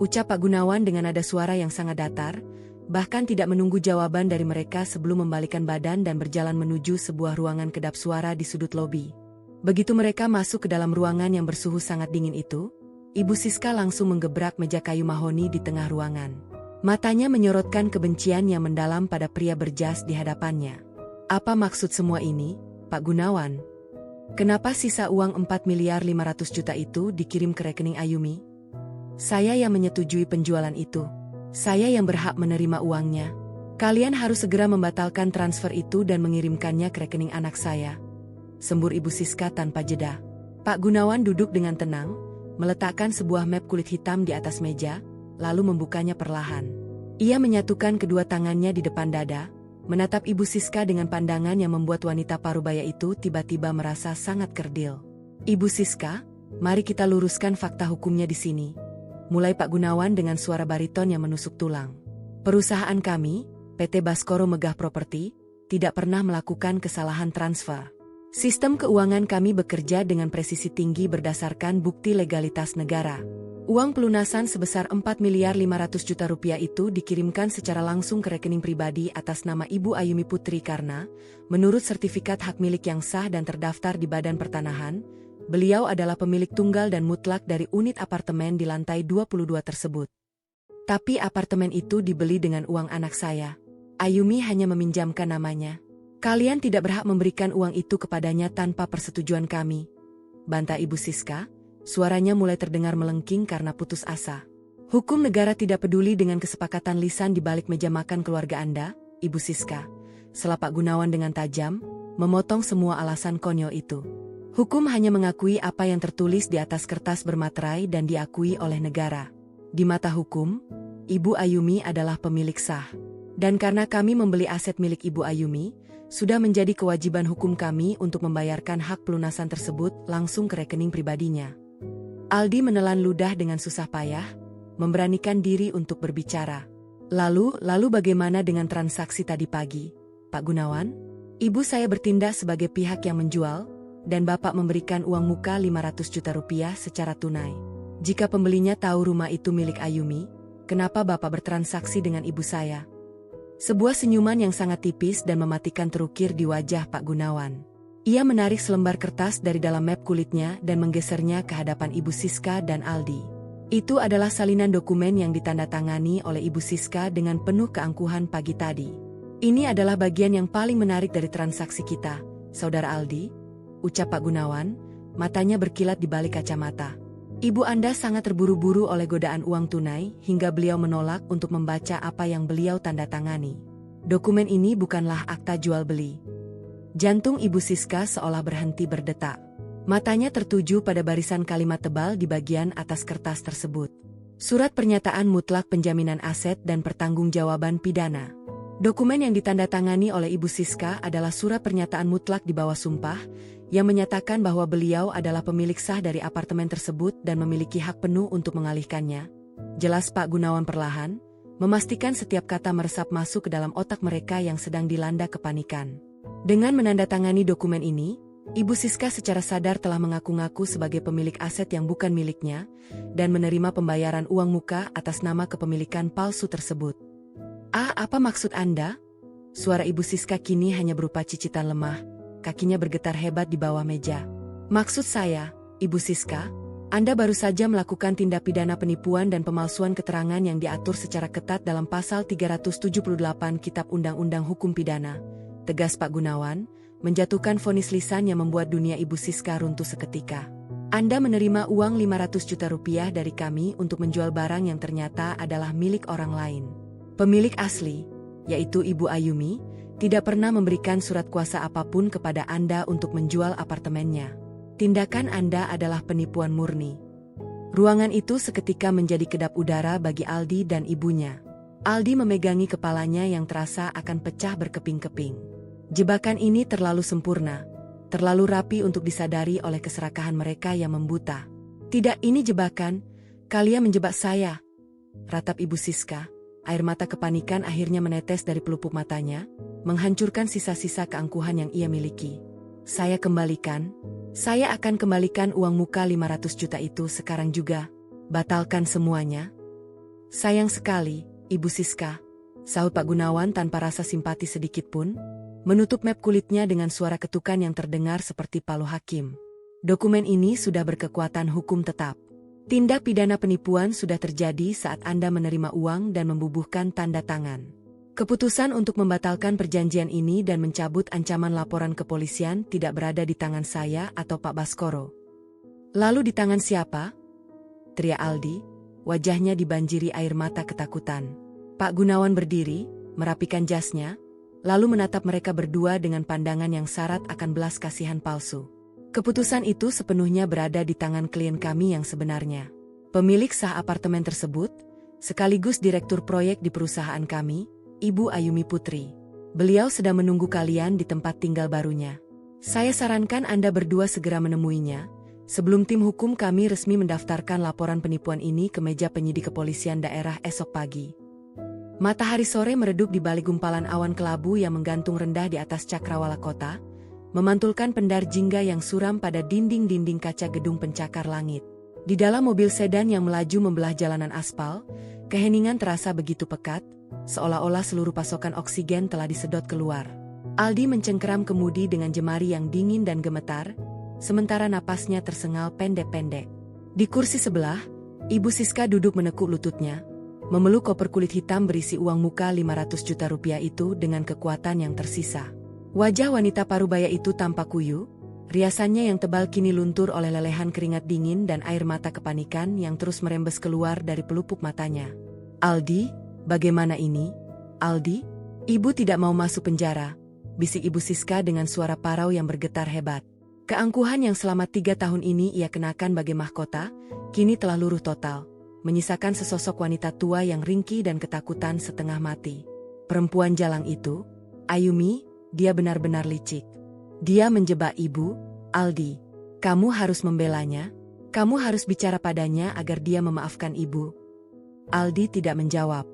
A: ucap Pak Gunawan dengan nada suara yang sangat datar, bahkan tidak menunggu jawaban dari mereka sebelum membalikan badan dan berjalan menuju sebuah ruangan kedap suara di sudut lobi. Begitu mereka masuk ke dalam ruangan yang bersuhu sangat dingin itu, Ibu Siska langsung menggebrak meja kayu mahoni di tengah ruangan. Matanya menyorotkan kebencian yang mendalam pada pria berjas di hadapannya. Apa maksud semua ini, Pak Gunawan? Kenapa sisa uang 4 miliar 500 juta itu dikirim ke rekening Ayumi? Saya yang menyetujui penjualan itu. Saya yang berhak menerima uangnya. Kalian harus segera membatalkan transfer itu dan mengirimkannya ke rekening anak saya. Sembur Ibu Siska tanpa jeda. Pak Gunawan duduk dengan tenang, meletakkan sebuah map kulit hitam di atas meja, lalu membukanya perlahan. Ia menyatukan kedua tangannya di depan dada, menatap Ibu Siska dengan pandangan yang membuat wanita parubaya itu tiba-tiba merasa sangat kerdil. Ibu Siska, mari kita luruskan fakta hukumnya di sini. Mulai Pak Gunawan dengan suara bariton yang menusuk tulang. Perusahaan kami, PT Baskoro Megah Property, tidak pernah melakukan kesalahan transfer. Sistem keuangan kami bekerja dengan presisi tinggi berdasarkan bukti legalitas negara. Uang pelunasan sebesar 4.500.000.000 rupiah itu dikirimkan secara langsung ke rekening pribadi atas nama Ibu Ayumi Putri karena, menurut sertifikat hak milik yang sah dan terdaftar di Badan Pertanahan, beliau adalah pemilik tunggal dan mutlak dari unit apartemen di lantai 22 tersebut. Tapi apartemen itu dibeli dengan uang anak saya. Ayumi hanya meminjamkan namanya. Kalian tidak berhak memberikan uang itu kepadanya tanpa persetujuan kami. Bantah Ibu Siska, suaranya mulai terdengar melengking karena putus asa. Hukum negara tidak peduli dengan kesepakatan lisan di balik meja makan keluarga Anda, Ibu Siska. Setelah Pak Gunawan dengan tajam, memotong semua alasan konyol itu. Hukum hanya mengakui apa yang tertulis di atas kertas bermaterai dan diakui oleh negara. Di mata hukum, Ibu Ayumi adalah pemilik sah. Dan karena kami membeli aset milik Ibu Ayumi, sudah menjadi kewajiban hukum kami untuk membayarkan hak pelunasan tersebut langsung ke rekening pribadinya. Aldi menelan ludah dengan susah payah, memberanikan diri untuk berbicara. Lalu bagaimana dengan transaksi tadi pagi, Pak Gunawan? Ibu saya bertindak sebagai pihak yang menjual, dan Bapak memberikan uang muka 500 juta rupiah secara tunai. Jika pembelinya tahu rumah itu milik Ayumi, kenapa Bapak bertransaksi dengan ibu saya? Sebuah senyuman yang sangat tipis dan mematikan terukir di wajah Pak Gunawan. Ia menarik selembar kertas dari dalam map kulitnya dan menggesernya ke hadapan Ibu Siska dan Aldi. Itu adalah salinan dokumen yang ditandatangani oleh Ibu Siska dengan penuh keangkuhan pagi tadi. Ini adalah bagian yang paling menarik dari transaksi kita, Saudara Aldi, ucap Pak Gunawan, matanya berkilat di balik kacamata. Ibu Anda sangat terburu-buru oleh godaan uang tunai hingga beliau menolak untuk membaca apa yang beliau tanda tangani. Dokumen ini bukanlah akta jual beli. Jantung Ibu Siska seolah berhenti berdetak. Matanya tertuju pada barisan kalimat tebal di bagian atas kertas tersebut. Surat pernyataan mutlak penjaminan aset dan pertanggungjawaban pidana. Dokumen yang ditandatangani oleh Ibu Siska adalah surat pernyataan mutlak di bawah sumpah, yang menyatakan bahwa beliau adalah pemilik sah dari apartemen tersebut dan memiliki hak penuh untuk mengalihkannya. Jelas Pak Gunawan perlahan, memastikan setiap kata meresap masuk ke dalam otak mereka yang sedang dilanda kepanikan. Dengan menandatangani dokumen ini, Ibu Siska secara sadar telah mengaku-ngaku sebagai pemilik aset yang bukan miliknya, dan menerima pembayaran uang muka atas nama kepemilikan palsu tersebut. Apa maksud Anda? Suara Ibu Siska kini hanya berupa cicitan lemah. Kakinya bergetar hebat di bawah meja. Maksud saya, Ibu Siska, Anda baru saja melakukan tindak pidana penipuan dan pemalsuan keterangan yang diatur secara ketat dalam pasal 378 Kitab Undang-Undang Hukum Pidana. Tegas Pak Gunawan, menjatuhkan vonis lisan yang membuat dunia Ibu Siska runtuh seketika. Anda menerima uang 500 juta rupiah dari kami untuk menjual barang yang ternyata adalah milik orang lain. Pemilik asli, yaitu Ibu Ayumi, tidak pernah memberikan surat kuasa apapun kepada Anda untuk menjual apartemennya. Tindakan Anda adalah penipuan murni. Ruangan itu seketika menjadi kedap udara bagi Aldi dan ibunya. Aldi memegangi kepalanya yang terasa akan pecah berkeping-keping. Jebakan ini terlalu sempurna, terlalu rapi untuk disadari oleh keserakahan mereka yang membuta. Tidak, ini jebakan. Kalian menjebak saya, ratap Ibu Siska. Air mata kepanikan akhirnya menetes dari pelupuk matanya, menghancurkan sisa-sisa keangkuhan yang ia miliki. Saya akan kembalikan uang muka 500 juta itu sekarang juga. Batalkan semuanya. Sayang sekali, Ibu Siska, sahut Pak Gunawan tanpa rasa simpati sedikit pun, menutup map kulitnya dengan suara ketukan yang terdengar seperti palu hakim. Dokumen ini sudah berkekuatan hukum tetap. Tindak pidana penipuan sudah terjadi saat Anda menerima uang dan membubuhkan tanda tangan. Keputusan untuk membatalkan perjanjian ini dan mencabut ancaman laporan kepolisian tidak berada di tangan saya atau Pak Baskoro. Lalu di tangan siapa? Teriak Aldi, wajahnya dibanjiri air mata ketakutan. Pak Gunawan berdiri, merapikan jasnya, lalu menatap mereka berdua dengan pandangan yang syarat akan belas kasihan palsu. Keputusan itu sepenuhnya berada di tangan klien kami yang sebenarnya. Pemilik sah apartemen tersebut, sekaligus direktur proyek di perusahaan kami, Ibu Ayumi Putri. Beliau sedang menunggu kalian di tempat tinggal barunya. Saya sarankan Anda berdua segera menemuinya, sebelum tim hukum kami resmi mendaftarkan laporan penipuan ini ke meja penyidik kepolisian daerah esok pagi. Matahari sore meredup di balik gumpalan awan kelabu yang menggantung rendah di atas cakrawala kota, memantulkan pendar jingga yang suram pada dinding-dinding kaca gedung pencakar langit. Di dalam mobil sedan yang melaju membelah jalanan aspal, keheningan terasa begitu pekat, seolah-olah seluruh pasokan oksigen telah disedot keluar. Aldi mencengkeram kemudi dengan jemari yang dingin dan gemetar, sementara napasnya tersengal pendek-pendek. Di kursi sebelah, Ibu Siska duduk menekuk lututnya, memeluk koper kulit hitam berisi uang muka 500 juta rupiah itu dengan kekuatan yang tersisa. Wajah wanita parubaya itu tampak kuyu, riasannya yang tebal kini luntur oleh lelehan keringat dingin dan air mata kepanikan yang terus merembes keluar dari pelupuk matanya. "Aldi, bagaimana ini? Aldi? Ibu tidak mau masuk penjara," bisik Ibu Siska dengan suara parau yang bergetar hebat. Keangkuhan yang selama 3 tahun ini ia kenakan bagai mahkota, kini telah luruh total, menyisakan sesosok wanita tua yang ringkih dan ketakutan setengah mati. Perempuan jalang itu, Ayumi, dia benar-benar licik. Dia menjebak Ibu, Aldi. Kamu harus membelanya, kamu harus bicara padanya agar dia memaafkan Ibu. Aldi tidak menjawab.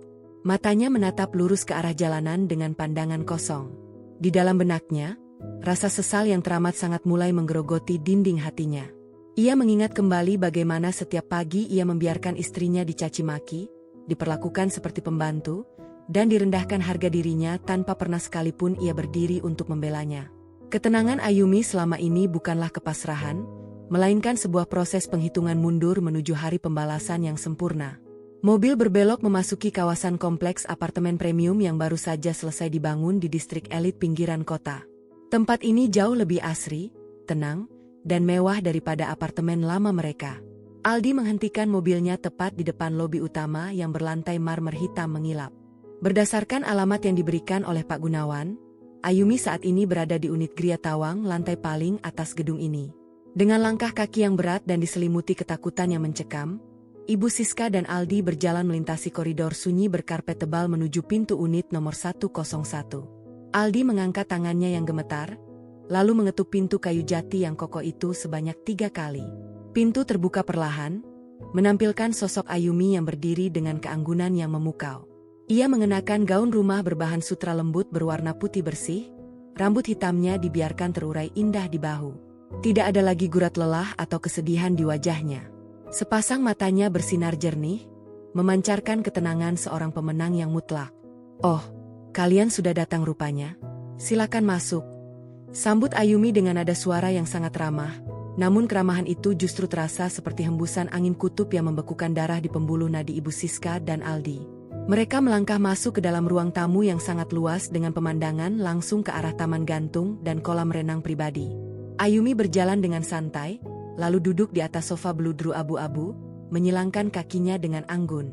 A: Matanya menatap lurus ke arah jalanan dengan pandangan kosong. Di dalam benaknya, rasa sesal yang teramat sangat mulai menggerogoti dinding hatinya. Ia mengingat kembali bagaimana setiap pagi ia membiarkan istrinya dicaci maki, diperlakukan seperti pembantu, dan direndahkan harga dirinya tanpa pernah sekalipun ia berdiri untuk membelanya. Ketenangan Ayumi selama ini bukanlah kepasrahan, melainkan sebuah proses penghitungan mundur menuju hari pembalasan yang sempurna. Mobil berbelok memasuki kawasan kompleks apartemen premium yang baru saja selesai dibangun di distrik elit pinggiran kota. Tempat ini jauh lebih asri, tenang, dan mewah daripada apartemen lama mereka. Aldi menghentikan mobilnya tepat di depan lobi utama yang berlantai marmer hitam mengilap. Berdasarkan alamat yang diberikan oleh Pak Gunawan, Ayumi saat ini berada di unit Gria Tawang lantai paling atas gedung ini. Dengan langkah kaki yang berat dan diselimuti ketakutan yang mencekam, Ibu Siska dan Aldi berjalan melintasi koridor sunyi berkarpet tebal menuju pintu unit nomor 101. Aldi mengangkat tangannya yang gemetar, lalu mengetuk pintu kayu jati yang kokoh itu sebanyak 3 kali. Pintu terbuka perlahan, menampilkan sosok Ayumi yang berdiri dengan keanggunan yang memukau. Ia mengenakan gaun rumah berbahan sutra lembut berwarna putih bersih, rambut hitamnya dibiarkan terurai indah di bahu. Tidak ada lagi gurat lelah atau kesedihan di wajahnya. Sepasang matanya bersinar jernih, memancarkan ketenangan seorang pemenang yang mutlak. "Oh, kalian sudah datang rupanya. Silakan masuk," sambut Ayumi dengan nada suara yang sangat ramah, namun keramahan itu justru terasa seperti hembusan angin kutub yang membekukan darah di pembuluh nadi Ibu Siska dan Aldi. Mereka melangkah masuk ke dalam ruang tamu yang sangat luas dengan pemandangan langsung ke arah taman gantung dan kolam renang pribadi. Ayumi berjalan dengan santai, lalu duduk di atas sofa beludru abu-abu, menyilangkan kakinya dengan anggun.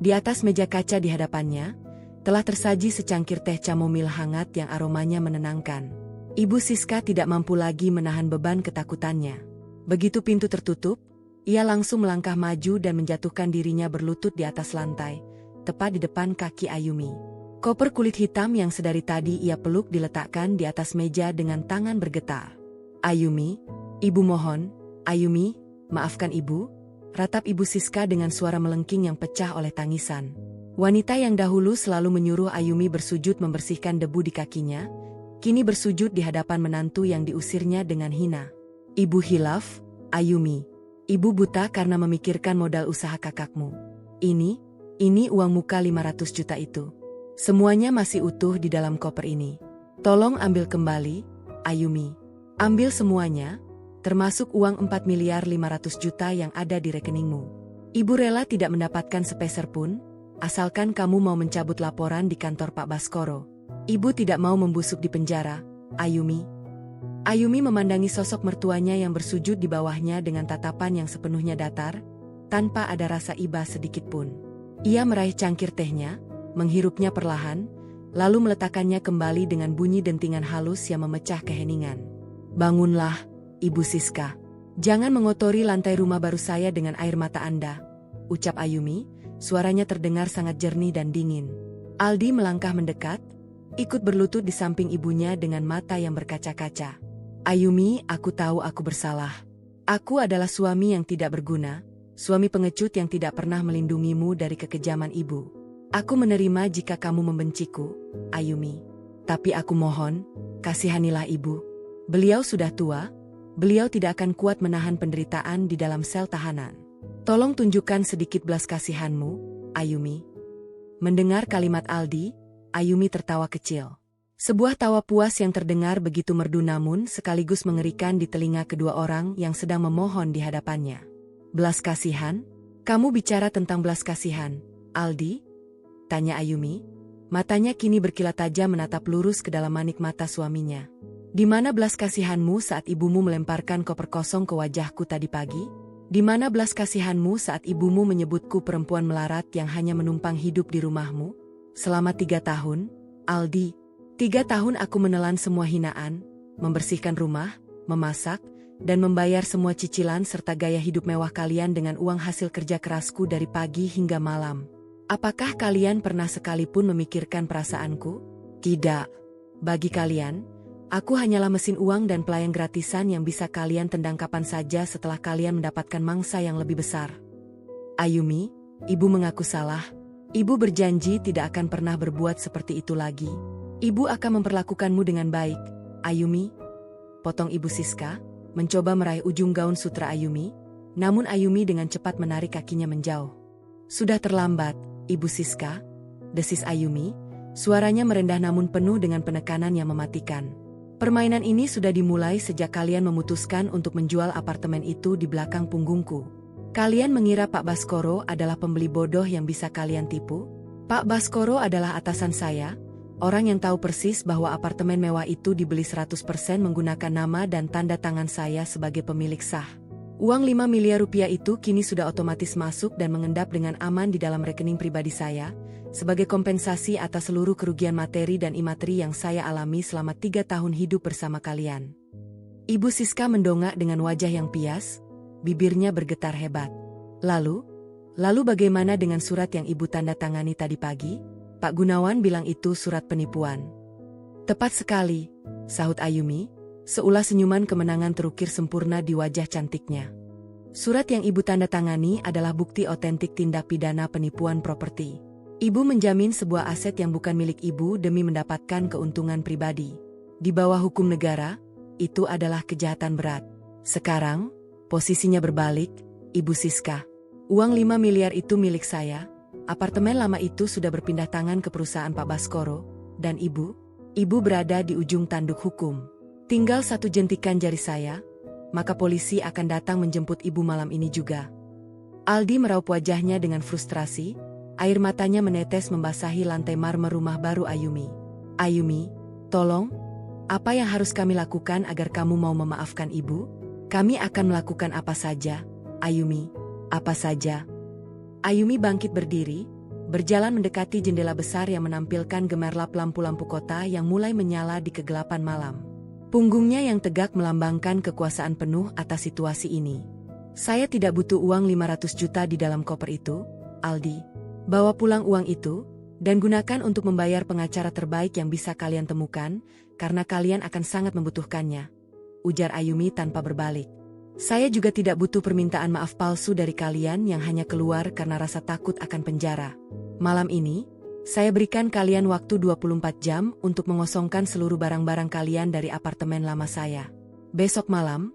A: Di atas meja kaca di hadapannya, telah tersaji secangkir teh chamomil hangat yang aromanya menenangkan. Ibu Siska tidak mampu lagi menahan beban ketakutannya. Begitu pintu tertutup, ia langsung melangkah maju dan menjatuhkan dirinya berlutut di atas lantai, tepat di depan kaki Ayumi. Koper kulit hitam yang sedari tadi ia peluk diletakkan di atas meja dengan tangan bergetar. "Ayumi, Ibu mohon, Ayumi, maafkan Ibu," ratap Ibu Siska dengan suara melengking yang pecah oleh tangisan. Wanita yang dahulu selalu menyuruh Ayumi bersujud membersihkan debu di kakinya, kini bersujud di hadapan menantu yang diusirnya dengan hina. "Ibu hilaf, Ayumi. Ibu buta karena memikirkan modal usaha kakakmu. Ini uang muka 500 juta itu. Semuanya masih utuh di dalam koper ini. Tolong ambil kembali, Ayumi. Ambil semuanya, termasuk uang 4.500.000.000 yang ada di rekeningmu. Ibu rela tidak mendapatkan sepeser pun, asalkan kamu mau mencabut laporan di kantor Pak Baskoro. Ibu tidak mau membusuk di penjara, Ayumi." Ayumi memandangi sosok mertuanya yang bersujud di bawahnya dengan tatapan yang sepenuhnya datar, tanpa ada rasa iba sedikit pun. Ia meraih cangkir tehnya, menghirupnya perlahan, lalu meletakkannya kembali dengan bunyi dentingan halus yang memecah keheningan. "Bangunlah, Ibu Siska. Jangan mengotori lantai rumah baru saya dengan air mata Anda," ucap Ayumi, suaranya terdengar sangat jernih dan dingin. Aldi melangkah mendekat, ikut berlutut di samping ibunya dengan mata yang berkaca-kaca. "Ayumi, aku tahu aku bersalah. Aku adalah suami yang tidak berguna, suami pengecut yang tidak pernah melindungimu dari kekejaman ibu. Aku menerima jika kamu membenciku, Ayumi. Tapi aku mohon, kasihanilah ibu. Beliau sudah tua, beliau tidak akan kuat menahan penderitaan di dalam sel tahanan. Tolong tunjukkan sedikit belas kasihanmu, Ayumi." Mendengar kalimat Aldi, Ayumi tertawa kecil. Sebuah tawa puas yang terdengar begitu merdu namun sekaligus mengerikan di telinga kedua orang yang sedang memohon di hadapannya. "Belas kasihan? Kamu bicara tentang belas kasihan, Aldi?" tanya Ayumi. Matanya kini berkilat tajam menatap lurus ke dalam manik mata suaminya. "Di mana belas kasihanmu saat ibumu melemparkan koper kosong ke wajahku tadi pagi? Di mana belas kasihanmu saat ibumu menyebutku perempuan melarat yang hanya menumpang hidup di rumahmu? Selama 3 tahun, Aldi. 3 tahun aku menelan semua hinaan, membersihkan rumah, memasak, dan membayar semua cicilan serta gaya hidup mewah kalian dengan uang hasil kerja kerasku dari pagi hingga malam. Apakah kalian pernah sekalipun memikirkan perasaanku? Tidak. Bagi kalian, aku hanyalah mesin uang dan pelayan gratisan yang bisa kalian tendang kapan saja setelah kalian mendapatkan mangsa yang lebih besar." "Ayumi, ibu mengaku salah. Ibu berjanji tidak akan pernah berbuat seperti itu lagi. Ibu akan memperlakukanmu dengan baik, Ayumi," potong Ibu Siska, mencoba meraih ujung gaun sutra Ayumi, namun Ayumi dengan cepat menarik kakinya menjauh. "Sudah terlambat, Ibu Siska," desis Ayumi, suaranya merendah namun penuh dengan penekanan yang mematikan. "Permainan ini sudah dimulai sejak kalian memutuskan untuk menjual apartemen itu di belakang punggungku. Kalian mengira Pak Baskoro adalah pembeli bodoh yang bisa kalian tipu? Pak Baskoro adalah atasan saya, orang yang tahu persis bahwa apartemen mewah itu dibeli 100% menggunakan nama dan tanda tangan saya sebagai pemilik sah. Uang 5 miliar rupiah itu kini sudah otomatis masuk dan mengendap dengan aman di dalam rekening pribadi saya, sebagai kompensasi atas seluruh kerugian materi dan imateri yang saya alami selama 3 tahun hidup bersama kalian." Ibu Siska mendongak dengan wajah yang pias, bibirnya bergetar hebat. Lalu bagaimana dengan surat yang ibu tanda tangani tadi pagi? Pak Gunawan bilang itu surat penipuan." "Tepat sekali," sahut Ayumi, seulas senyuman kemenangan terukir sempurna di wajah cantiknya. "Surat yang ibu tanda tangani adalah bukti otentik tindak pidana penipuan properti. Ibu menjamin sebuah aset yang bukan milik ibu demi mendapatkan keuntungan pribadi. Di bawah hukum negara, itu adalah kejahatan berat. Sekarang, posisinya berbalik, Ibu Siska. Uang 5 miliar itu milik saya, apartemen lama itu sudah berpindah tangan ke perusahaan Pak Baskoro, dan ibu berada di ujung tanduk hukum. Tinggal satu jentikan jari saya, maka polisi akan datang menjemput ibu malam ini juga." Aldi meraup wajahnya dengan frustrasi. Air matanya menetes membasahi lantai marmer rumah baru Ayumi. "Ayumi, tolong, apa yang harus kami lakukan agar kamu mau memaafkan ibu? Kami akan melakukan apa saja, Ayumi, apa saja." Ayumi bangkit berdiri, berjalan mendekati jendela besar yang menampilkan gemerlap lampu-lampu kota yang mulai menyala di kegelapan malam. Punggungnya yang tegak melambangkan kekuasaan penuh atas situasi ini. "Saya tidak butuh uang 500 juta di dalam koper itu, Aldi. Bawa pulang uang itu, dan gunakan untuk membayar pengacara terbaik yang bisa kalian temukan, karena kalian akan sangat membutuhkannya," ujar Ayumi tanpa berbalik. "Saya juga tidak butuh permintaan maaf palsu dari kalian yang hanya keluar karena rasa takut akan penjara. Malam ini, saya berikan kalian waktu 24 jam untuk mengosongkan seluruh barang-barang kalian dari apartemen lama saya. Besok malam,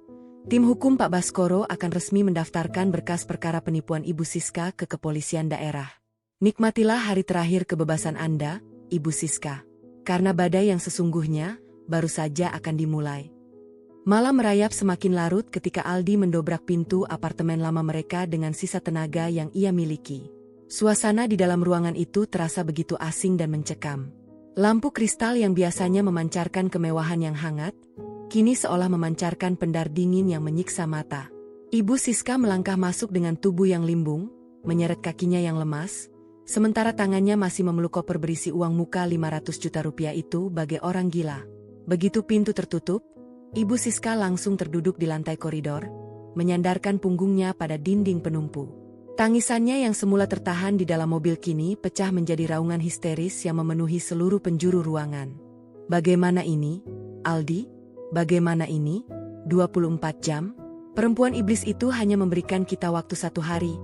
A: tim hukum Pak Baskoro akan resmi mendaftarkan berkas perkara penipuan Ibu Siska ke kepolisian daerah. Nikmatilah hari terakhir kebebasan Anda, Ibu Siska. Karena badai yang sesungguhnya baru saja akan dimulai." Malam merayap semakin larut ketika Aldi mendobrak pintu apartemen lama mereka dengan sisa tenaga yang ia miliki. Suasana di dalam ruangan itu terasa begitu asing dan mencekam. Lampu kristal yang biasanya memancarkan kemewahan yang hangat, kini seolah memancarkan pendar dingin yang menyiksa mata. Ibu Siska melangkah masuk dengan tubuh yang limbung, menyeret kakinya yang lemas, sementara tangannya masih memeluk koper berisi uang muka 500 juta rupiah itu bagai orang gila. Begitu pintu tertutup, Ibu Siska langsung terduduk di lantai koridor, menyandarkan punggungnya pada dinding penumpu. Tangisannya yang semula tertahan di dalam mobil kini pecah menjadi raungan histeris yang memenuhi seluruh penjuru ruangan. Bagaimana ini, Aldi? Bagaimana ini? 24 jam? Perempuan iblis itu hanya memberikan kita waktu 1 hari,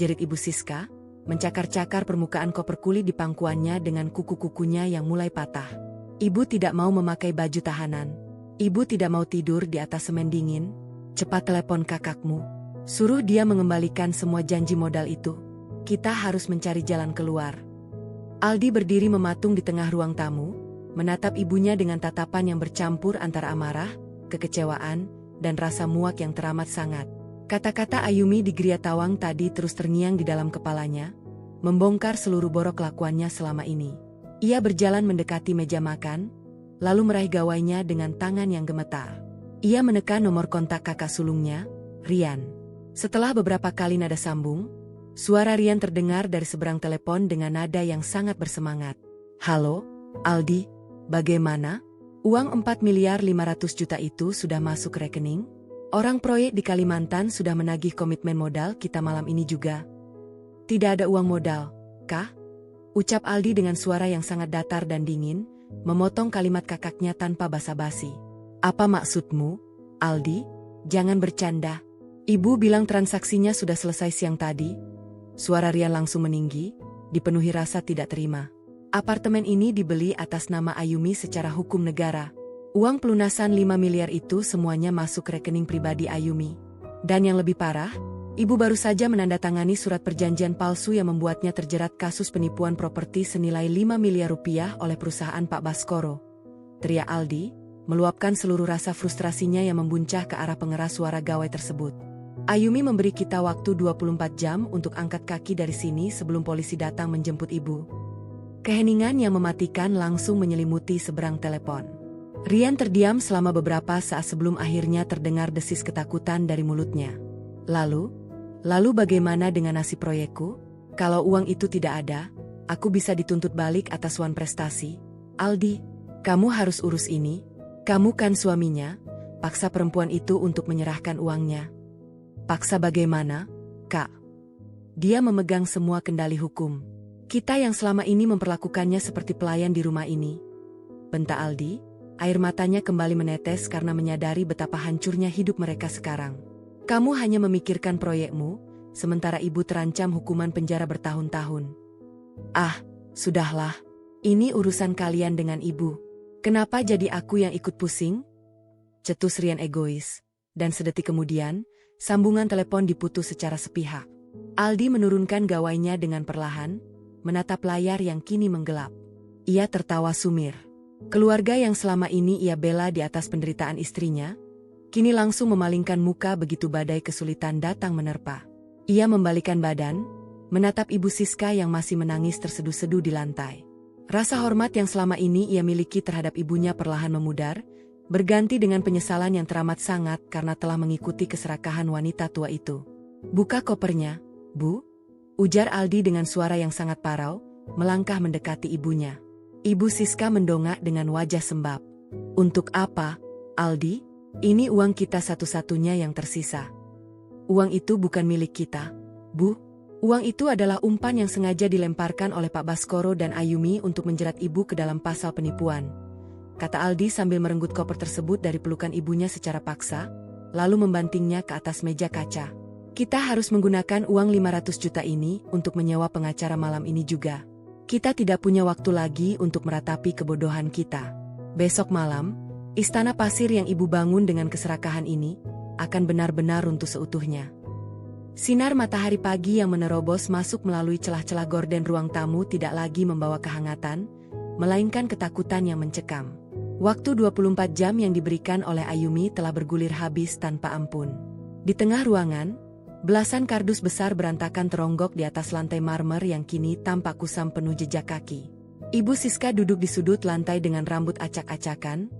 A: jerit Ibu Siska, mencakar-cakar permukaan koper kulit di pangkuannya dengan kuku-kukunya yang mulai patah. Ibu tidak mau memakai baju tahanan. Ibu tidak mau tidur di atas semen dingin. Cepat telepon kakakmu. Suruh dia mengembalikan semua janji modal itu. Kita harus mencari jalan keluar. Aldi berdiri mematung di tengah ruang tamu, menatap ibunya dengan tatapan yang bercampur antara amarah, kekecewaan, dan rasa muak yang teramat sangat. Kata-kata Ayumi di Gria Tawang tadi terus terngiang di dalam kepalanya, membongkar seluruh borok kelakuannya selama ini. Ia berjalan mendekati meja makan, lalu meraih gawainya dengan tangan yang gemetar. Ia menekan nomor kontak kakak sulungnya, Rian. Setelah beberapa kali nada sambung, suara Rian terdengar dari seberang telepon dengan nada yang sangat bersemangat. Halo, Aldi, bagaimana? Uang 4 miliar 500 juta itu sudah masuk rekening? Orang proyek di Kalimantan sudah menagih komitmen modal kita malam ini juga. Tidak ada uang modal, kah? Ucap Aldi dengan suara yang sangat datar dan dingin, memotong kalimat kakaknya tanpa basa-basi. Apa maksudmu, Aldi? Jangan bercanda. Ibu bilang transaksinya sudah selesai siang tadi. Suara Rian langsung meninggi, dipenuhi rasa tidak terima. Apartemen ini dibeli atas nama Ayumi secara hukum negara. Uang pelunasan 5 miliar itu semuanya masuk rekening pribadi Ayumi. Dan yang lebih parah, ibu baru saja menandatangani surat perjanjian palsu yang membuatnya terjerat kasus penipuan properti senilai 5 miliar rupiah oleh perusahaan Pak Baskoro. Teriak Aldi, meluapkan seluruh rasa frustrasinya yang membuncah ke arah pengeras suara gawai tersebut. Ayumi memberi kita waktu 24 jam untuk angkat kaki dari sini sebelum polisi datang menjemput ibu. Keheningan yang mematikan langsung menyelimuti seberang telepon. Rian terdiam selama beberapa saat sebelum akhirnya terdengar desis ketakutan dari mulutnya. Lalu bagaimana dengan nasib proyekku? Kalau uang itu tidak ada, aku bisa dituntut balik atas uang prestasi. Aldi, kamu harus urus ini. Kamu kan suaminya, paksa perempuan itu untuk menyerahkan uangnya. Paksa bagaimana, Kak? Dia memegang semua kendali hukum. Kita yang selama ini memperlakukannya seperti pelayan di rumah ini. Bentak Aldi, air matanya kembali menetes karena menyadari betapa hancurnya hidup mereka sekarang. Kamu hanya memikirkan proyekmu, sementara ibu terancam hukuman penjara bertahun-tahun. Ah, sudahlah. Ini urusan kalian dengan ibu. Kenapa jadi aku yang ikut pusing? Cetus Rian egois. Dan sedetik kemudian, sambungan telepon diputus secara sepihak. Aldi menurunkan gawainya dengan perlahan, menatap layar yang kini menggelap. Ia tertawa sumir. Keluarga yang selama ini ia bela di atas penderitaan istrinya, kini langsung memalingkan muka begitu badai kesulitan datang menerpa. Ia membalikkan badan, menatap Ibu Siska yang masih menangis terseduh-seduh di lantai. Rasa hormat yang selama ini ia miliki terhadap ibunya perlahan memudar, berganti dengan penyesalan yang teramat sangat karena telah mengikuti keserakahan wanita tua itu. Buka kopernya, Bu. Ujar Aldi dengan suara yang sangat parau, melangkah mendekati ibunya. Ibu Siska mendongak dengan wajah sembab. Untuk apa, Aldi? Ini uang kita satu-satunya yang tersisa. Uang itu bukan milik kita, Bu. Uang itu adalah umpan yang sengaja dilemparkan oleh Pak Baskoro dan Ayumi untuk menjerat ibu ke dalam pasal penipuan. Kata Aldi sambil merenggut koper tersebut dari pelukan ibunya secara paksa, lalu membantingnya ke atas meja kaca. Kita harus menggunakan uang 500 juta ini untuk menyewa pengacara malam ini juga. Kita tidak punya waktu lagi untuk meratapi kebodohan kita. Besok malam, istana pasir yang ibu bangun dengan keserakahan ini akan benar-benar runtuh seutuhnya. Sinar matahari pagi yang menerobos masuk melalui celah-celah gorden ruang tamu tidak lagi membawa kehangatan, melainkan ketakutan yang mencekam. Waktu 24 jam yang diberikan oleh Ayumi telah bergulir habis tanpa ampun. Di tengah ruangan, belasan kardus besar berantakan teronggok di atas lantai marmer yang kini tampak kusam penuh jejak kaki. Ibu Siska duduk di sudut lantai dengan rambut acak-acakan,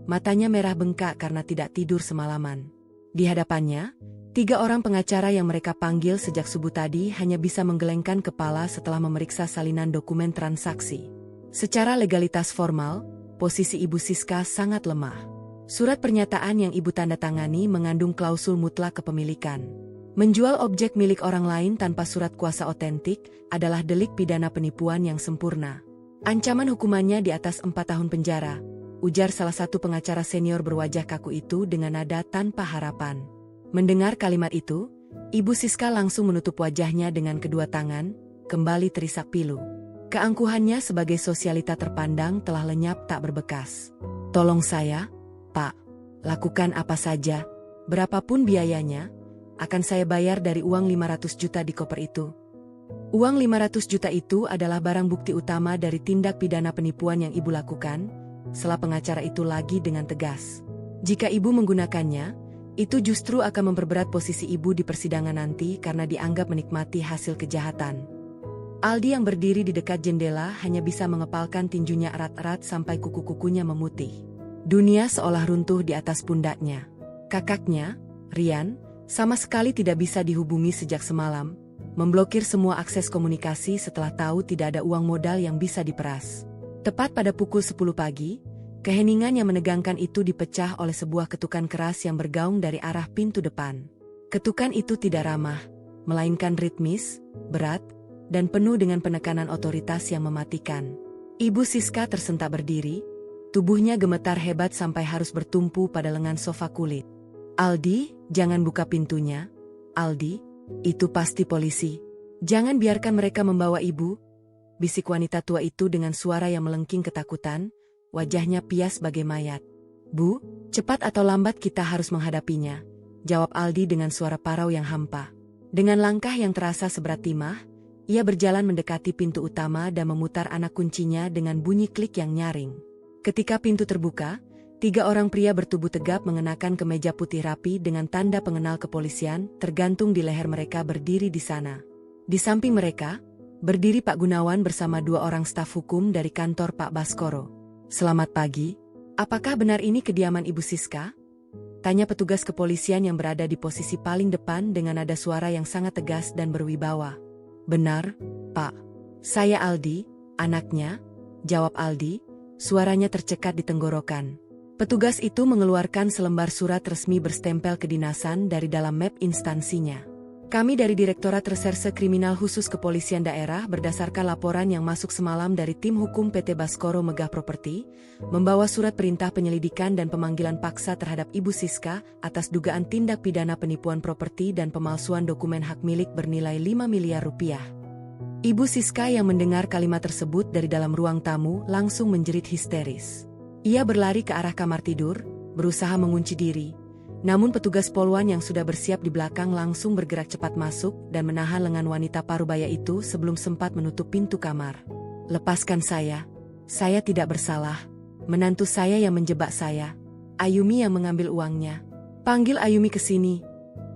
A: matanya merah bengkak karena tidak tidur semalaman. Di hadapannya, 3 orang pengacara yang mereka panggil sejak subuh tadi hanya bisa menggelengkan kepala setelah memeriksa salinan dokumen transaksi. Secara legalitas formal, posisi Ibu Siska sangat lemah. Surat pernyataan yang Ibu tanda tangani mengandung klausul mutlak kepemilikan. Menjual objek milik orang lain tanpa surat kuasa otentik adalah delik pidana penipuan yang sempurna. Ancaman hukumannya di atas 4 tahun penjara, ujar salah satu pengacara senior berwajah kaku itu dengan nada tanpa harapan. Mendengar kalimat itu, Ibu Siska langsung menutup wajahnya dengan kedua tangan, kembali terisak pilu. Keangkuhannya sebagai sosialita terpandang telah lenyap tak berbekas. Tolong saya, Pak. Lakukan apa saja, berapapun biayanya, akan saya bayar dari uang 500 juta di koper itu. Uang 500 juta itu adalah barang bukti utama dari tindak pidana penipuan yang Ibu lakukan, sela pengacara itu lagi dengan tegas. Jika Ibu menggunakannya, itu justru akan memperberat posisi Ibu di persidangan nanti karena dianggap menikmati hasil kejahatan. Aldi yang berdiri di dekat jendela hanya bisa mengepalkan tinjunya erat-erat sampai kuku-kukunya memutih. Dunia seolah runtuh di atas pundaknya. Kakaknya, Rian, sama sekali tidak bisa dihubungi sejak semalam, memblokir semua akses komunikasi setelah tahu tidak ada uang modal yang bisa diperas. Tepat pada pukul 10 pagi, keheningan yang menegangkan itu dipecah oleh sebuah ketukan keras yang bergaung dari arah pintu depan. Ketukan itu tidak ramah, melainkan ritmis, berat, dan penuh dengan penekanan otoritas yang mematikan. Ibu Siska tersentak berdiri, tubuhnya gemetar hebat sampai harus bertumpu pada lengan sofa kulit. "Aldi, jangan buka pintunya. Aldi, itu pasti polisi. Jangan biarkan mereka membawa Ibu," bisik wanita tua itu dengan suara yang melengking ketakutan. Wajahnya pias bagai mayat. "Bu, cepat atau lambat kita harus menghadapinya," jawab Aldi dengan suara parau yang hampa. Dengan langkah yang terasa seberat timah, ia berjalan mendekati pintu utama dan memutar anak kuncinya dengan bunyi klik yang nyaring. Ketika pintu terbuka, 3 orang pria bertubuh tegap mengenakan kemeja putih rapi dengan tanda pengenal kepolisian tergantung di leher mereka berdiri di sana. Di samping mereka, berdiri Pak Gunawan bersama 2 orang staf hukum dari kantor Pak Baskoro. "Selamat pagi. Apakah benar ini kediaman Ibu Siska?" tanya petugas kepolisian yang berada di posisi paling depan dengan nada suara yang sangat tegas dan berwibawa. "Benar, Pak. Saya Aldi, anaknya," jawab Aldi, suaranya tercekat di tenggorokan. Petugas itu mengeluarkan selembar surat resmi berstempel kedinasan dari dalam map instansinya. "Kami dari Direktorat Reserse Kriminal Khusus Kepolisian Daerah berdasarkan laporan yang masuk semalam dari tim hukum PT Baskoro Megah Property, membawa surat perintah penyelidikan dan pemanggilan paksa terhadap Ibu Siska atas dugaan tindak pidana penipuan properti dan pemalsuan dokumen hak milik bernilai 5 miliar rupiah. Ibu Siska yang mendengar kalimat tersebut dari dalam ruang tamu langsung menjerit histeris. Ia berlari ke arah kamar tidur, berusaha mengunci diri. Namun petugas poluan yang sudah bersiap di belakang langsung bergerak cepat masuk dan menahan lengan wanita parubaya itu sebelum sempat menutup pintu kamar. "Lepaskan saya tidak bersalah. Menantu saya yang menjebak saya. Ayumi yang mengambil uangnya. Panggil Ayumi ke sini,"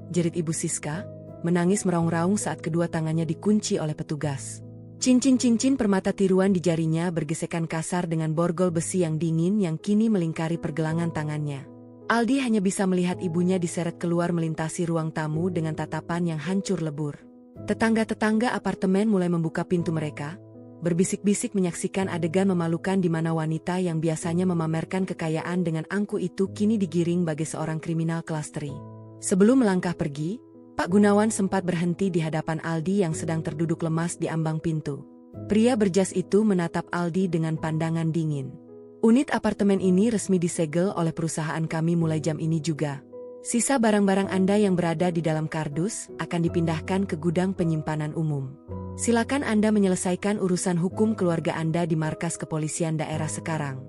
A: jerit Ibu Siska, menangis meraung-raung saat kedua tangannya dikunci oleh petugas. Cincin-cincin permata tiruan di jarinya bergesekan kasar dengan borgol besi yang dingin yang kini melingkari pergelangan tangannya. Aldi hanya bisa melihat ibunya diseret keluar melintasi ruang tamu dengan tatapan yang hancur lebur. Tetangga-tetangga apartemen mulai membuka pintu mereka, berbisik-bisik menyaksikan adegan memalukan di mana wanita yang biasanya memamerkan kekayaan dengan angku itu kini digiring bagai seorang kriminal kelas teri. Sebelum melangkah pergi, Pak Gunawan sempat berhenti di hadapan Aldi yang sedang terduduk lemas di ambang pintu. Pria berjas itu menatap Aldi dengan pandangan dingin. "Unit apartemen ini resmi disegel oleh perusahaan kami mulai jam ini juga. Sisa barang-barang Anda yang berada di dalam kardus akan dipindahkan ke gudang penyimpanan umum. Silakan Anda menyelesaikan urusan hukum keluarga Anda di markas kepolisian daerah sekarang."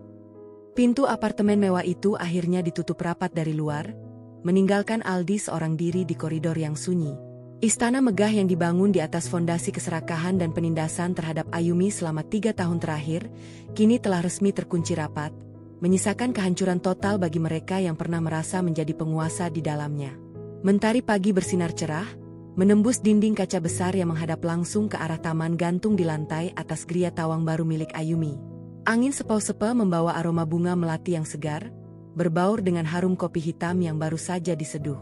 A: Pintu apartemen mewah itu akhirnya ditutup rapat dari luar, meninggalkan Aldi seorang diri di koridor yang sunyi. Istana megah yang dibangun di atas fondasi keserakahan dan penindasan terhadap Ayumi selama 3 tahun terakhir, kini telah resmi terkunci rapat, menyisakan kehancuran total bagi mereka yang pernah merasa menjadi penguasa di dalamnya. Mentari pagi bersinar cerah, menembus dinding kaca besar yang menghadap langsung ke arah taman gantung di lantai atas geria tawang baru milik Ayumi. Angin sepau-sepau membawa aroma bunga melati yang segar, berbaur dengan harum kopi hitam yang baru saja diseduh.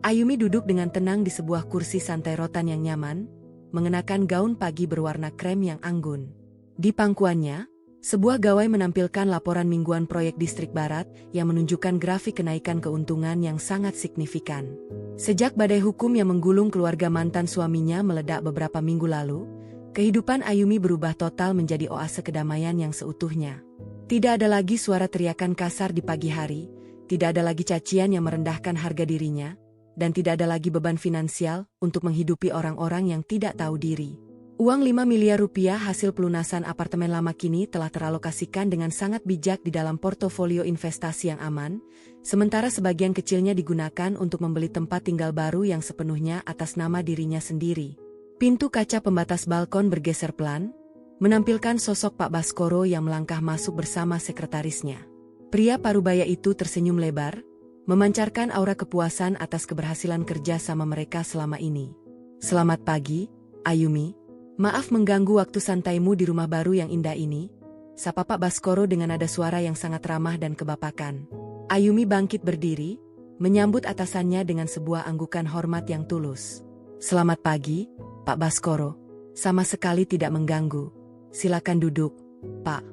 A: Ayumi duduk dengan tenang di sebuah kursi santai rotan yang nyaman, mengenakan gaun pagi berwarna krem yang anggun. Di pangkuannya, sebuah gawai menampilkan laporan mingguan proyek Distrik Barat yang menunjukkan grafik kenaikan keuntungan yang sangat signifikan. Sejak badai hukum yang menggulung keluarga mantan suaminya meledak beberapa minggu lalu, kehidupan Ayumi berubah total menjadi oase kedamaian yang seutuhnya. Tidak ada lagi suara teriakan kasar di pagi hari, tidak ada lagi cacian yang merendahkan harga dirinya, dan tidak ada lagi beban finansial untuk menghidupi orang-orang yang tidak tahu diri. Uang 5 miliar rupiah hasil pelunasan apartemen lama kini telah teralokasikan dengan sangat bijak di dalam portofolio investasi yang aman, sementara sebagian kecilnya digunakan untuk membeli tempat tinggal baru yang sepenuhnya atas nama dirinya sendiri. Pintu kaca pembatas balkon bergeser pelan, menampilkan sosok Pak Baskoro yang melangkah masuk bersama sekretarisnya. Pria parubaya itu tersenyum lebar, memancarkan aura kepuasan atas keberhasilan kerja sama mereka selama ini. Selamat pagi, Ayumi. Maaf mengganggu waktu santaimu di rumah baru yang indah ini, sapa Pak Baskoro dengan nada suara yang sangat ramah dan kebapakan. Ayumi bangkit berdiri, menyambut atasannya dengan sebuah anggukan hormat yang tulus. Selamat pagi, Pak Baskoro. Sama sekali tidak mengganggu. Silakan duduk, Pak.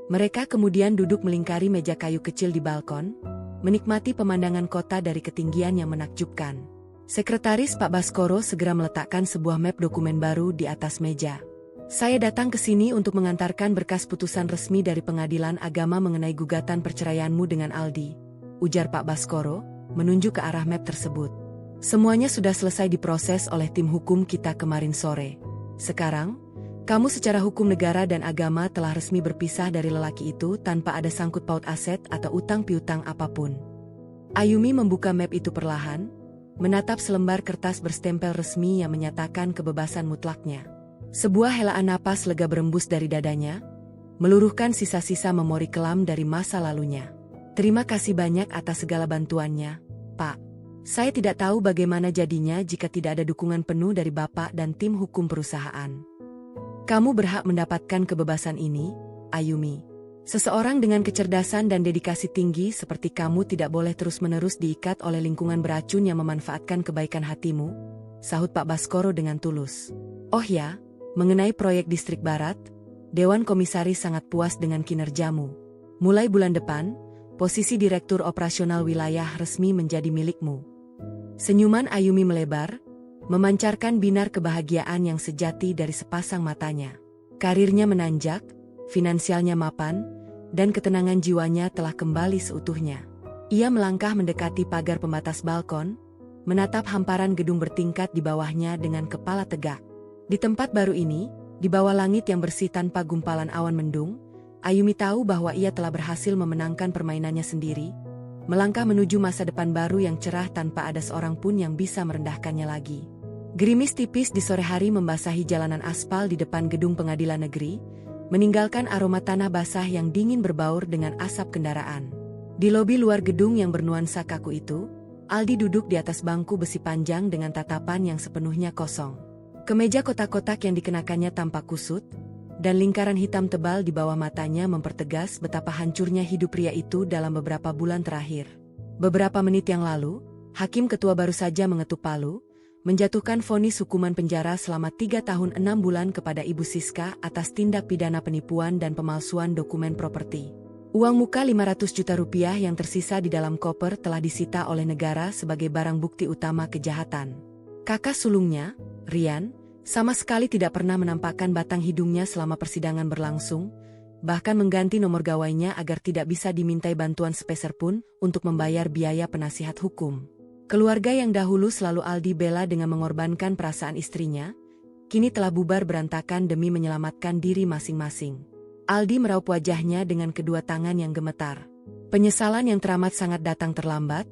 A: Mereka kemudian duduk melingkari meja kayu kecil di balkon, menikmati pemandangan kota dari ketinggian yang menakjubkan. Sekretaris Pak Baskoro segera meletakkan sebuah map dokumen baru di atas meja. Saya datang ke sini untuk mengantarkan berkas putusan resmi dari Pengadilan Agama mengenai gugatan perceraianmu dengan Aldi, ujar Pak Baskoro, menunjuk ke arah map tersebut. Semuanya sudah selesai diproses oleh tim hukum kita kemarin sore. Sekarang, kamu secara hukum negara dan agama telah resmi berpisah dari lelaki itu tanpa ada sangkut paut aset atau utang piutang apapun. Ayumi membuka map itu perlahan, menatap selembar kertas berstempel resmi yang menyatakan kebebasan mutlaknya. Sebuah helaan napas lega berembus dari dadanya, meluruhkan sisa-sisa memori kelam dari masa lalunya. Terima kasih banyak atas segala bantuannya, Pak. Saya tidak tahu bagaimana jadinya jika tidak ada dukungan penuh dari Bapak dan tim hukum perusahaan. Kamu berhak mendapatkan kebebasan ini, Ayumi. Seseorang dengan kecerdasan dan dedikasi tinggi seperti kamu tidak boleh terus-menerus diikat oleh lingkungan beracun yang memanfaatkan kebaikan hatimu, sahut Pak Baskoro dengan tulus. Oh ya, mengenai proyek Distrik Barat, Dewan Komisaris sangat puas dengan kinerjamu. Mulai bulan depan, posisi Direktur Operasional Wilayah resmi menjadi milikmu. Senyuman Ayumi melebar, memancarkan binar kebahagiaan yang sejati dari sepasang matanya. Karirnya menanjak, finansialnya mapan, dan ketenangan jiwanya telah kembali seutuhnya. Ia melangkah mendekati pagar pembatas balkon, menatap hamparan gedung bertingkat di bawahnya dengan kepala tegak. Di tempat baru ini, di bawah langit yang bersih tanpa gumpalan awan mendung, Ayumi tahu bahwa ia telah berhasil memenangkan permainannya sendiri, melangkah menuju masa depan baru yang cerah tanpa ada seorang pun yang bisa merendahkannya lagi. Gerimis tipis di sore hari membasahi jalanan aspal di depan gedung pengadilan negeri, meninggalkan aroma tanah basah yang dingin berbaur dengan asap kendaraan. Di lobi luar gedung yang bernuansa kaku itu, Aldi duduk di atas bangku besi panjang dengan tatapan yang sepenuhnya kosong. Kemeja kotak-kotak yang dikenakannya tampak kusut, dan lingkaran hitam tebal di bawah matanya mempertegas betapa hancurnya hidup pria itu dalam beberapa bulan terakhir. Beberapa menit yang lalu, Hakim Ketua baru saja mengetuk palu, menjatuhkan vonis hukuman penjara selama 3 tahun 6 bulan kepada Ibu Siska atas tindak pidana penipuan dan pemalsuan dokumen properti. Uang muka 500 juta rupiah yang tersisa di dalam koper telah disita oleh negara sebagai barang bukti utama kejahatan. Kakak sulungnya, Rian, sama sekali tidak pernah menampakkan batang hidungnya selama persidangan berlangsung, bahkan mengganti nomor gawainya agar tidak bisa dimintai bantuan sepeser pun untuk membayar biaya penasihat hukum. Keluarga yang dahulu selalu Aldi bela dengan mengorbankan perasaan istrinya, kini telah bubar berantakan demi menyelamatkan diri masing-masing. Aldi meraup wajahnya dengan kedua tangan yang gemetar. Penyesalan yang teramat sangat datang terlambat,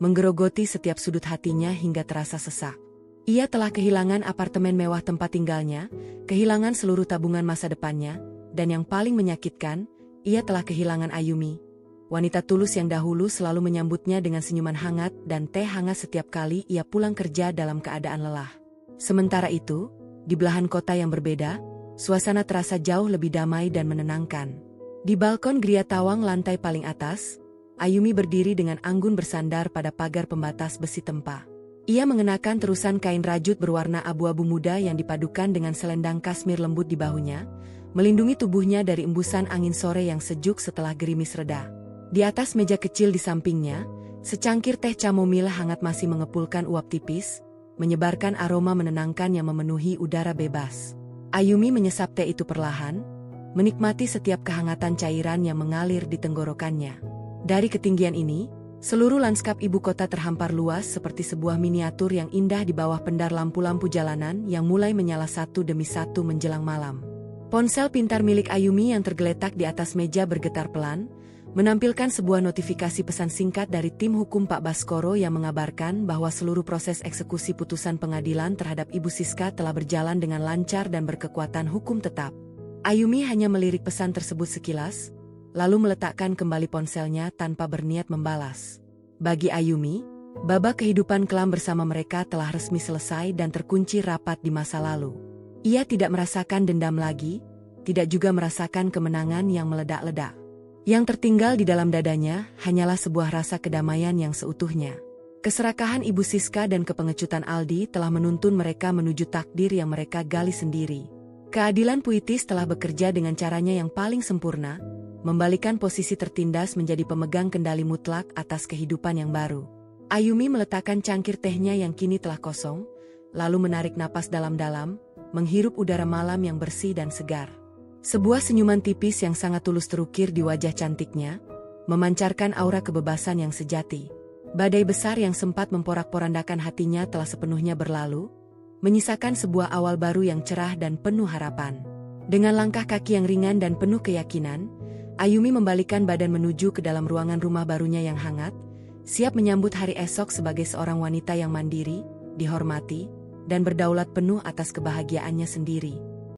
A: menggerogoti setiap sudut hatinya hingga terasa sesak. Ia telah kehilangan apartemen mewah tempat tinggalnya, kehilangan seluruh tabungan masa depannya, dan yang paling menyakitkan, ia telah kehilangan Ayumi. Wanita tulus yang dahulu selalu menyambutnya dengan senyuman hangat dan teh hangat setiap kali ia pulang kerja dalam keadaan lelah. Sementara itu, di belahan kota yang berbeda, suasana terasa jauh lebih damai dan menenangkan. Di balkon Gria Tawang lantai paling atas, Ayumi berdiri dengan anggun bersandar pada pagar pembatas besi tempa. Ia mengenakan terusan kain rajut berwarna abu-abu muda yang dipadukan dengan selendang kasmir lembut di bahunya, melindungi tubuhnya dari embusan angin sore yang sejuk setelah gerimis reda. Di atas meja kecil di sampingnya, secangkir teh chamomile hangat masih mengepulkan uap tipis, menyebarkan aroma menenangkan yang memenuhi udara bebas. Ayumi menyesap teh itu perlahan, menikmati setiap kehangatan cairan yang mengalir di tenggorokannya. Dari ketinggian ini, seluruh lanskap ibu kota terhampar luas seperti sebuah miniatur yang indah di bawah pendar lampu-lampu jalanan yang mulai menyala satu demi satu menjelang malam. Ponsel pintar milik Ayumi yang tergeletak di atas meja bergetar pelan, menampilkan sebuah notifikasi pesan singkat dari tim hukum Pak Baskoro yang mengabarkan bahwa seluruh proses eksekusi putusan pengadilan terhadap Ibu Siska telah berjalan dengan lancar dan berkekuatan hukum tetap. Ayumi hanya melirik pesan tersebut sekilas, lalu meletakkan kembali ponselnya tanpa berniat membalas. Bagi Ayumi, babak kehidupan kelam bersama mereka telah resmi selesai dan terkunci rapat di masa lalu. Ia tidak merasakan dendam lagi, tidak juga merasakan kemenangan yang meledak-ledak. Yang tertinggal di dalam dadanya hanyalah sebuah rasa kedamaian yang seutuhnya. Keserakahan Ibu Siska dan kepengecutan Aldi telah menuntun mereka menuju takdir yang mereka gali sendiri. Keadilan puitis telah bekerja dengan caranya yang paling sempurna, membalikan posisi tertindas menjadi pemegang kendali mutlak atas kehidupan yang baru. Ayumi meletakkan cangkir tehnya yang kini telah kosong, lalu menarik napas dalam-dalam, menghirup udara malam yang bersih dan segar. Sebuah senyuman tipis yang sangat tulus terukir di wajah cantiknya, memancarkan aura kebebasan yang sejati. Badai besar yang sempat memporak-porandakan hatinya telah sepenuhnya berlalu, menyisakan sebuah awal baru yang cerah dan penuh harapan. Dengan langkah kaki yang ringan dan penuh keyakinan, Ayumi membalikkan badan menuju ke dalam ruangan rumah barunya yang hangat, siap menyambut hari esok sebagai seorang wanita yang mandiri, dihormati, dan berdaulat penuh atas kebahagiaannya sendiri.